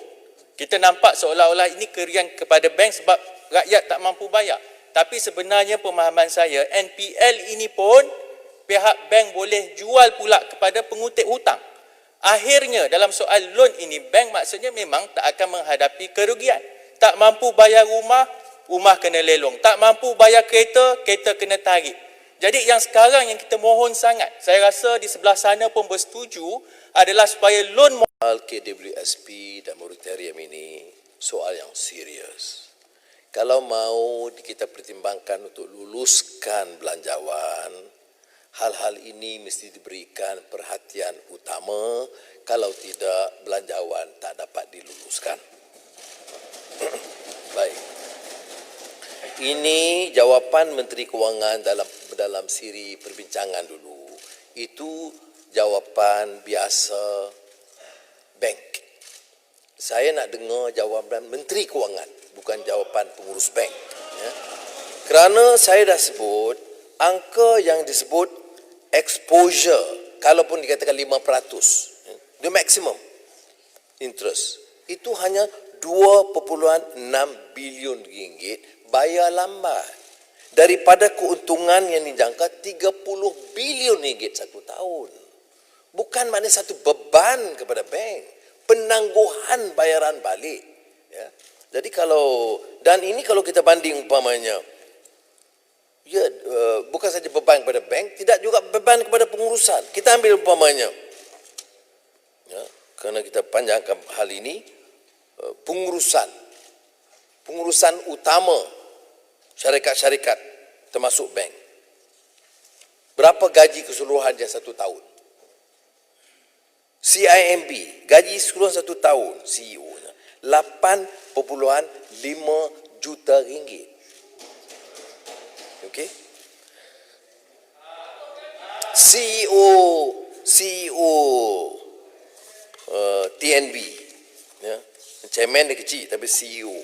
kita nampak seolah-olah ini kerian kepada bank sebab rakyat tak mampu bayar. Tapi sebenarnya pemahaman saya, NPL ini pun pihak bank boleh jual pula kepada pengutip hutang. Akhirnya dalam soal loan ini, bank maksudnya memang tak akan menghadapi kerugian. Tak mampu bayar rumah, rumah kena lelong. Tak mampu bayar kereta, kereta kena tarik. Jadi yang sekarang yang kita mohon sangat, saya rasa di sebelah sana pun bersetuju, adalah supaya loan Soal KWSP dan moratorium ini soal yang serius. Kalau mau kita pertimbangkan untuk luluskan belanjawan, hal-hal ini mesti diberikan perhatian utama. Kalau tidak, belanjawan tak dapat diluluskan. Baik. Ini jawapan Menteri Kewangan dalam siri perbincangan dulu. Itu jawapan biasa bank. Saya nak dengar jawapan Menteri Kewangan, bukan jawapan pengurus bank. Ya. Kerana saya dah sebut, angka yang disebut exposure, kalaupun dikatakan 5%, the maximum interest, itu hanya 2.6 bilion ringgit bayar lambat. Daripada keuntungan yang dijangka 30 bilion ringgit satu tahun. Bukan maknanya satu beban kepada bank, penangguhan bayaran balik. Ya. Jadi dan ini kalau kita banding umpamanya, ya, bukan saja beban kepada bank, tidak juga beban kepada pengurusan. Kita ambil umpamanya, ya, kerana kita panjangkan hal ini, pengurusan utama syarikat-syarikat termasuk bank. Berapa gaji keseluruhan dia satu tahun? CIMB, gaji keseluruhan satu tahun, CEO-nya 8.5 juta ringgit. Okey? CEO TNB, ya, chairman dia kecil tapi CEO.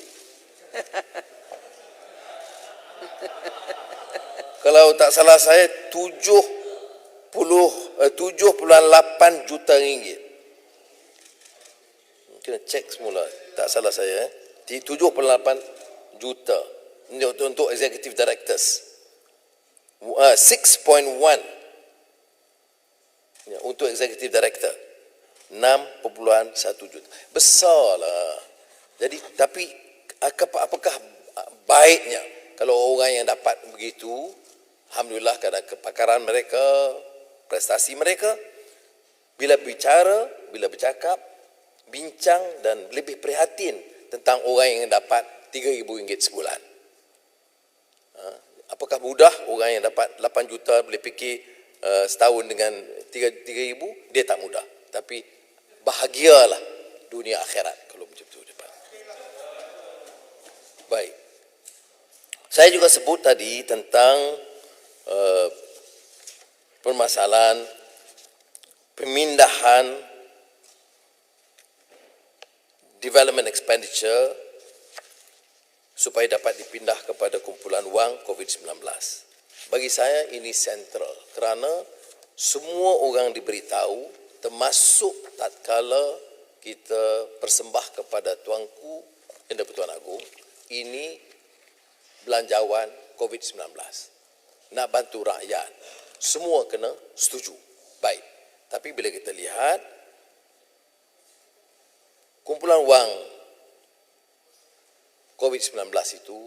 Kalau tak salah saya 7.8 juta ringgit. Kena cek semula, tak salah saya. 7.8 juta untuk executive directors. 6.1 ya, untuk executive director. 6.1 juta. Besarlah. Jadi tapi apakah baiknya kalau orang yang dapat begitu, alhamdulillah kerana kepakaran mereka, prestasi mereka, bila bercakap, bincang dan lebih prihatin tentang orang yang dapat RM3,000 sebulan. Apakah mudah orang yang dapat 8 juta boleh fikir setahun dengan 3,000? Dia tak mudah. Tapi bahagialah dunia akhirat kalau macam tu. Baik. Saya juga sebut tadi tentang permasalahan pemindahan development expenditure supaya dapat dipindah kepada kumpulan wang COVID-19. Bagi saya ini sentral kerana semua orang diberitahu, termasuk tatkala kita persembah kepada Tuanku Yang di-Pertuan Agong, ini belanjawan COVID-19. Nak bantu rakyat, semua kena setuju. Baik. Tapi bila kita lihat kumpulan wang COVID-19 itu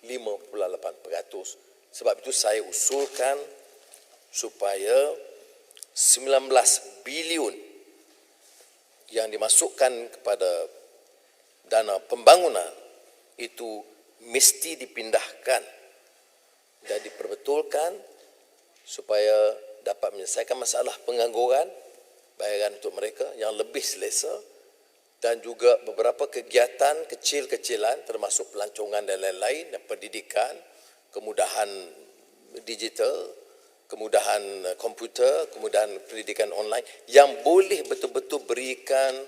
5.8%. Sebab itu saya usulkan supaya 19 bilion yang dimasukkan kepada dana pembangunan itu mesti dipindahkan dan diperbetulkan supaya dapat menyelesaikan masalah pengangguran, bayaran untuk mereka yang lebih selesa, dan juga beberapa kegiatan kecil-kecilan termasuk pelancongan dan lain-lain, dan pendidikan, kemudahan digital, kemudahan komputer, kemudahan pendidikan online yang boleh betul-betul berikan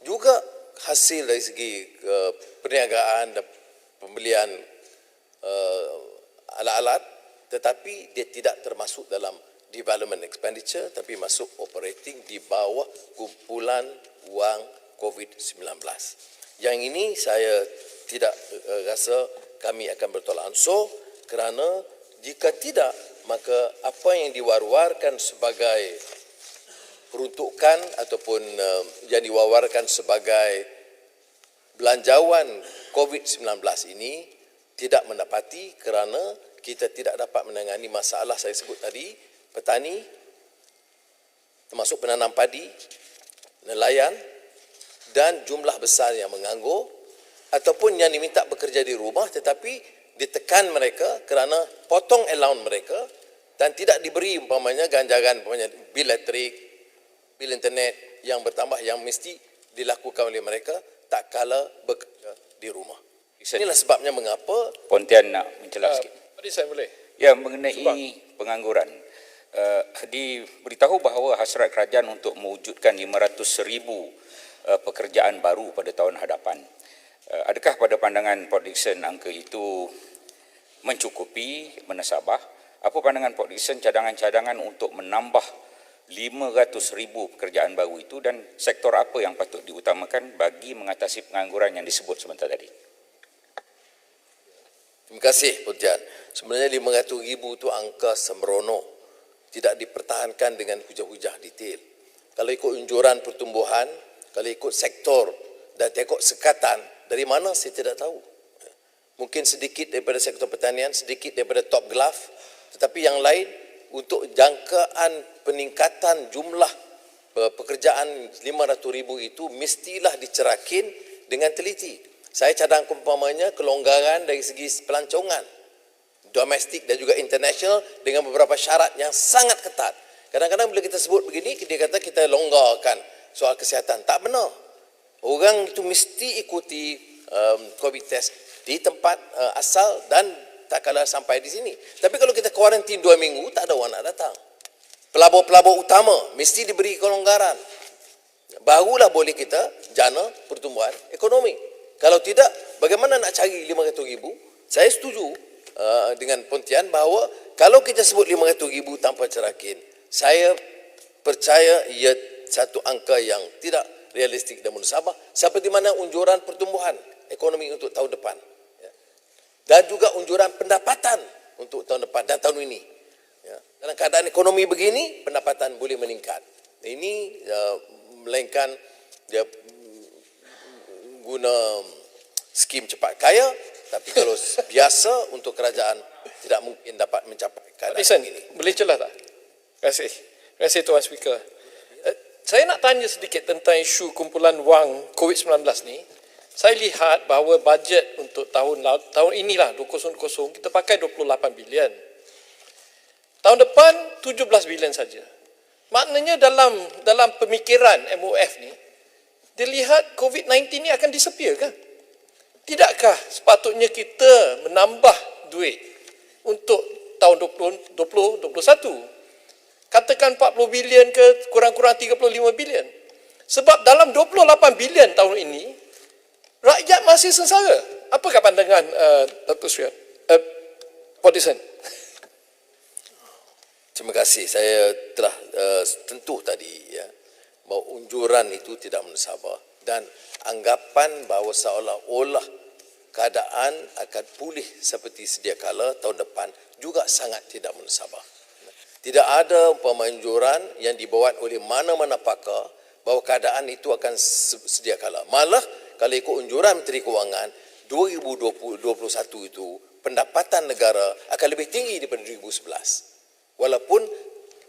juga hasil dari segi perniagaan dan pembelian alat-alat, tetapi dia tidak termasuk dalam development expenditure tapi masuk operating di bawah kumpulan wang COVID-19. Yang ini saya tidak rasa kami akan bertolak ansur kerana jika tidak, maka apa yang diwar-warkan sebagai peruntukan ataupun yang diwar-warkan sebagai belanjawan COVID-19 ini tidak mendapati kerana kita tidak dapat menangani masalah saya sebut tadi, petani, termasuk penanam padi, nelayan dan jumlah besar yang menganggur ataupun yang diminta bekerja di rumah tetapi ditekan mereka kerana potong allowance mereka dan tidak diberi umpamanya ganjaran umpamanya bil elektrik, bil internet yang bertambah yang mesti dilakukan oleh mereka tak kala bekerja di rumah. Inilah sebabnya mengapa Pontian nak menjelaskan sikit. Tadi saya boleh. Ya, mengenai pengangguran. Diberitahu bahawa hasrat kerajaan untuk mewujudkan 500,000 pekerjaan baru pada tahun hadapan. Adakah pada pandangan Port Dickson angka itu mencukupi, menasabah? Apa pandangan Port Dickson cadangan-cadangan untuk menambah 500,000 pekerjaan baru itu dan sektor apa yang patut diutamakan bagi mengatasi pengangguran yang disebut sebentar tadi? Terima kasih Pontian. Sebenarnya 500,000 itu angka sembrono. Tidak dipertahankan dengan hujah-hujah detail. Kalau ikut unjuran pertumbuhan, kalau ikut sektor dan tengok sekatan, dari mana saya tidak tahu. Mungkin sedikit daripada sektor pertanian, sedikit daripada top glove, tetapi yang lain untuk jangkaan peningkatan jumlah pekerjaan 500,000 itu mestilah dicerakin dengan teliti. Saya cadang umpamanya kelonggaran dari segi pelancongan domestik dan juga international dengan beberapa syarat yang sangat ketat. Kadang-kadang bila kita sebut begini, dia kata kita longgarkan soal kesihatan. Tak benar. Orang itu mesti ikuti COVID test di tempat asal dan tak kala sampai di sini. Tapi kalau kita kuarantin 2 minggu, tak ada orang nak datang. Pelabur-pelabur utama mesti diberi kelonggaran. Barulah boleh kita jana pertumbuhan ekonomi. Kalau tidak, bagaimana nak cari 500,000? Saya setuju dengan Pontian bahawa kalau kita sebut 500,000 tanpa cerakin, saya percaya ia satu angka yang tidak realistik dan munasabah seperti mana unjuran pertumbuhan ekonomi untuk tahun depan dan juga unjuran pendapatan untuk tahun depan dan tahun ini. Dalam keadaan ekonomi begini, pendapatan boleh meningkat. Ini melainkan dia guna skim cepat kaya, tapi kalau biasa untuk kerajaan tidak mungkin dapat mencapai keadaan ini. Boleh celah tak? Terima kasih. Terima kasih Tuan Speaker. Saya nak tanya sedikit tentang isu kumpulan wang COVID-19 ni. Saya lihat bahawa bajet untuk tahun inilah 2020 kita pakai 28 bilion. Tahun depan 17 bilion saja. Maknanya dalam pemikiran MOF ni dilihat COVID-19 ni akan disappear kan? Tidakkah sepatutnya kita menambah duit untuk tahun 2021? Katakan 40 bilion ke kurang-kurang 35 bilion. Sebab dalam 28 bilion tahun ini, rakyat masih sengsara. Apakah pandangan Datuk Seri Port Dickson? Terima kasih. Saya telah tentu tadi ya, bahawa unjuran itu tidak menasabah dan anggapan bahawa seolah-olah keadaan akan pulih seperti sedia kala tahun depan juga sangat tidak menasabah. Tidak ada penganjuran yang dibuat oleh mana-mana pakar bahawa keadaan itu akan sedia kala. Malah kalau ikut unjuran Menteri Kewangan 2021 itu pendapatan negara akan lebih tinggi daripada 2011. Walaupun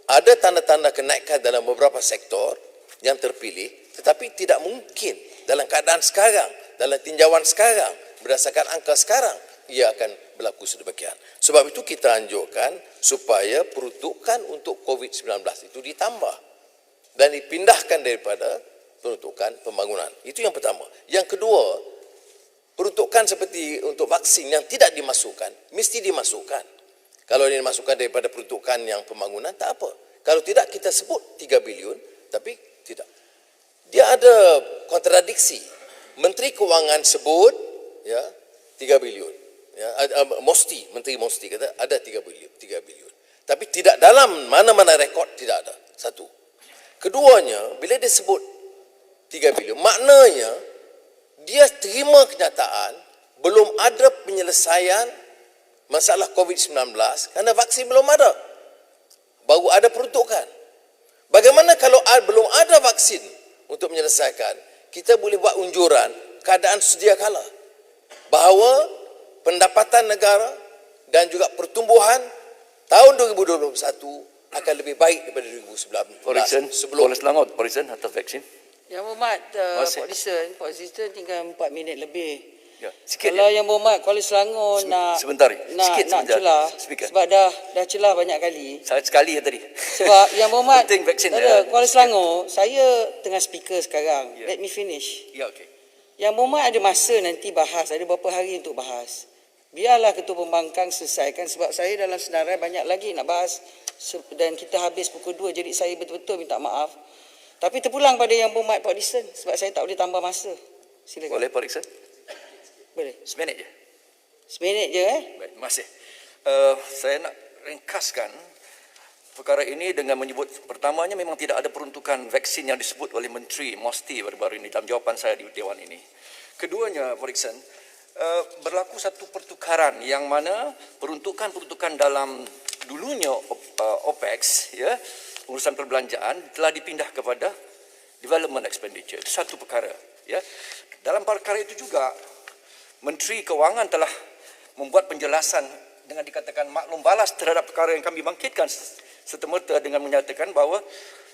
ada tanda-tanda kenaikan dalam beberapa sektor yang terpilih, tetapi tidak mungkin dalam keadaan sekarang, dalam tinjauan sekarang, berdasarkan angka sekarang, ia akan berlaku sedemikian. Sebab itu kita anjurkan supaya peruntukan untuk COVID-19 itu ditambah dan dipindahkan daripada peruntukan pembangunan. Itu yang pertama. Yang kedua, peruntukan seperti untuk vaksin yang tidak dimasukkan, mesti dimasukkan. Kalau dia dimasukkan daripada peruntukan yang pembangunan, tak apa. Kalau tidak, kita sebut 3 bilion, tapi tidak. Dia ada kontradiksi. Menteri Kewangan sebut ya 3 bilion. Ya, Menteri Mosti kata ada 3 bilion. Tapi tidak dalam mana-mana rekod, tidak ada. Satu. Keduanya, bila dia sebut 3 bilion, maknanya dia terima kenyataan belum ada penyelesaian masalah COVID-19 kerana vaksin belum ada. Baru ada peruntukan. Bagaimana kalau belum ada vaksin untuk menyelesaikan? Kita boleh buat unjuran keadaan sedia kala bahawa pendapatan negara dan juga pertumbuhan tahun 2021 akan lebih baik daripada 2019 sebelum Selangor, Horizon atas vaksin. Yang Berhormat Pak Dixon tinggal 4 minit lebih. Ya, sikit Kalau je. Yang Berhormat Kuala Selangor Sebentar, sikit nak sebentar. celah Speaker. sebab dah celah banyak kali. Saya sekali ya tadi. Sebab Yang Berhormat Penting vaksin. Kuala Selangor, saya tengah speaker sekarang. Let me finish. Ya, okey. Yang Berhormat ada masa nanti bahas, ada beberapa hari untuk bahas. Biarlah Ketua Pembangkang selesaikan sebab saya dalam senarai banyak lagi nak bahas dan kita habis pukul 2 jadi saya betul-betul minta maaf. Tapi terpulang pada Yang Berhormat Pak Dixon sebab saya tak boleh tambah masa. Silakan. Boleh Pak Dixon? Boleh. Seminit je. Seminit je Baik, terima kasih. Saya nak ringkaskan perkara ini dengan menyebut pertamanya memang tidak ada peruntukan vaksin yang disebut oleh Menteri Mosti baru-baru ini dalam jawapan saya di Dewan ini. Keduanya, Pak Dixon, berlaku satu pertukaran yang mana peruntukan-peruntukan dalam dulunya OPEX, ya, urusan perbelanjaan telah dipindah kepada development expenditure. Itu satu perkara, ya. Dalam perkara itu juga Menteri Kewangan telah membuat penjelasan dengan dikatakan maklum balas terhadap perkara yang kami bangkitkan serta-merta dengan menyatakan bahawa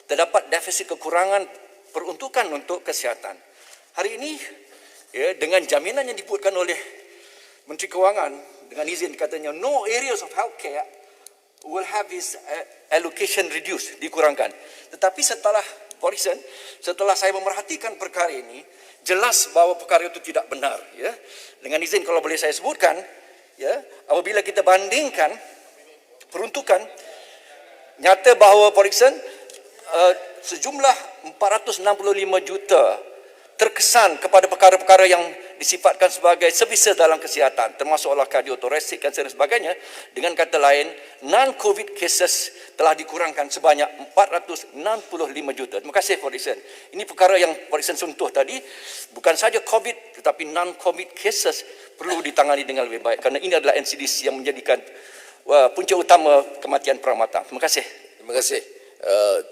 terdapat defisit kekurangan peruntukan untuk kesihatan. Hari ini, ya, dengan jaminan yang dibuatkan oleh Menteri Kewangan dengan izin katanya no areas of healthcare will have its allocation reduced, dikurangkan. Tetapi setelah saya memerhatikan perkara ini, jelas bahawa perkara itu tidak benar, ya. Dengan izin kalau boleh saya sebutkan, ya, apabila kita bandingkan peruntukan, nyata bahawa Pak Dixon, sejumlah 465 juta terkesan kepada perkara-perkara yang disifatkan sebagai services dalam kesihatan, termasuklah kardiotoraksik, kanser dan sebagainya. Dengan kata lain, non-COVID cases telah dikurangkan sebanyak 465 juta. Terima kasih Pak Dixon. Ini perkara yang Pak Dixon sentuh tadi, bukan saja COVID tetapi non-COVID cases perlu ditangani dengan lebih baik kerana ini adalah NCDC yang menjadikan punca utama kematian peramatan. Terima kasih. Terima kasih.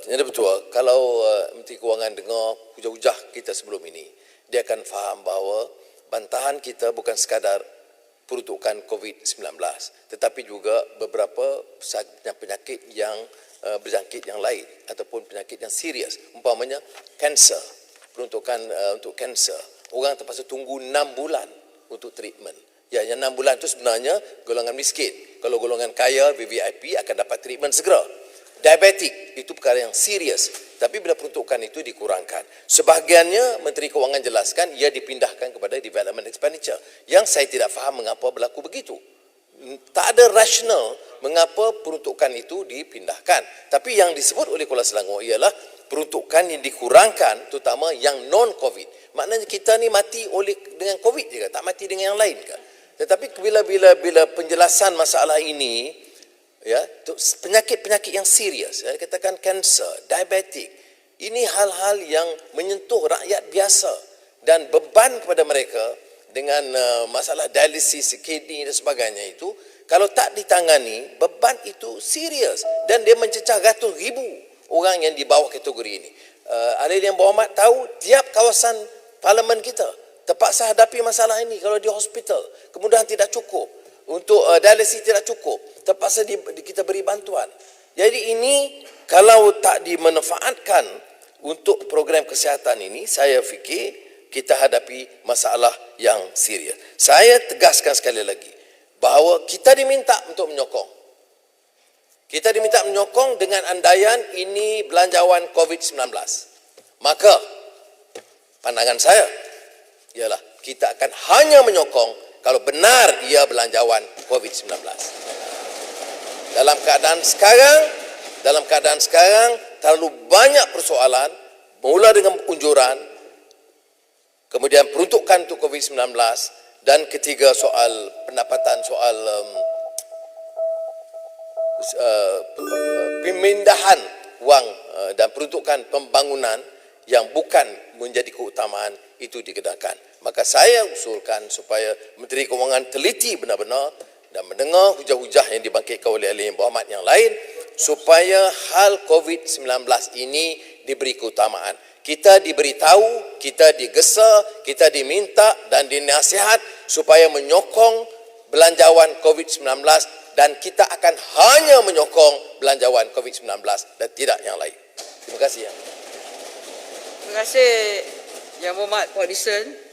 Yang betul, kalau Menteri Kewangan dengar hujah-hujah kita sebelum ini, dia akan faham bahawa bantahan kita bukan sekadar peruntukan COVID-19, tetapi juga beberapa penyakit yang berjangkit yang lain ataupun penyakit yang serius, umpamanya kanser, peruntukan untuk kanser. Orang terpaksa tunggu 6 bulan untuk treatment. Ya, yang 6 bulan itu sebenarnya golongan miskin. Kalau golongan kaya, VVIP akan dapat treatment segera. Diabetik itu perkara yang serius, tapi bila peruntukan itu dikurangkan. Sebahagiannya Menteri Kewangan jelaskan ia dipindahkan kepada development expenditure. Yang saya tidak faham mengapa berlaku begitu. Tak ada rasional mengapa peruntukan itu dipindahkan. Tapi yang disebut oleh Kuala Selangor ialah peruntukan yang dikurangkan, terutama yang non-COVID. Maknanya kita ni mati dengan COVID juga, tak mati dengan yang lain ke? Tetapi bila penjelasan masalah ini, ya, penyakit-penyakit yang serius, ya, katakan kanser, diabetik, ini hal-hal yang menyentuh rakyat biasa dan beban kepada mereka dengan masalah dialisis, kidney dan sebagainya itu, kalau tak ditangani, beban itu serius dan dia mencecah ratus ribu orang yang di bawah kategori ini. Ahli yang berhormat tahu tiap kawasan parlimen kita terpaksa hadapi masalah ini. Kalau di hospital, kemudahan tidak cukup, untuk dialisis tidak cukup, terpaksa kita beri bantuan. Jadi ini kalau tak dimanfaatkan untuk program kesihatan ini, saya fikir kita hadapi masalah yang serius. Saya tegaskan sekali lagi bahawa kita diminta untuk menyokong. Kita diminta menyokong dengan andaian ini belanjawan COVID-19. Maka pandangan saya ialah kita akan hanya menyokong kalau benar ia belanjawan COVID-19. Dalam keadaan sekarang terlalu banyak persoalan, mula dengan unjuran, kemudian peruntukan untuk COVID-19, dan ketiga soal pendapatan, soal pemindahan wang dan peruntukan pembangunan yang bukan menjadi keutamaan itu dikedakan. Maka saya usulkan supaya Menteri Kewangan teliti benar-benar dan mendengar hujah-hujah yang dibangkitkan oleh ahli berhormat yang lain supaya hal COVID-19 ini diberi keutamaan. Kita diberitahu, kita digesa, kita diminta dan dinasihat supaya menyokong belanjawan COVID-19 dan kita akan hanya menyokong belanjawan COVID-19 dan tidak yang lain. Terima kasih. Terima kasih Yang Berhormat Pak Disen.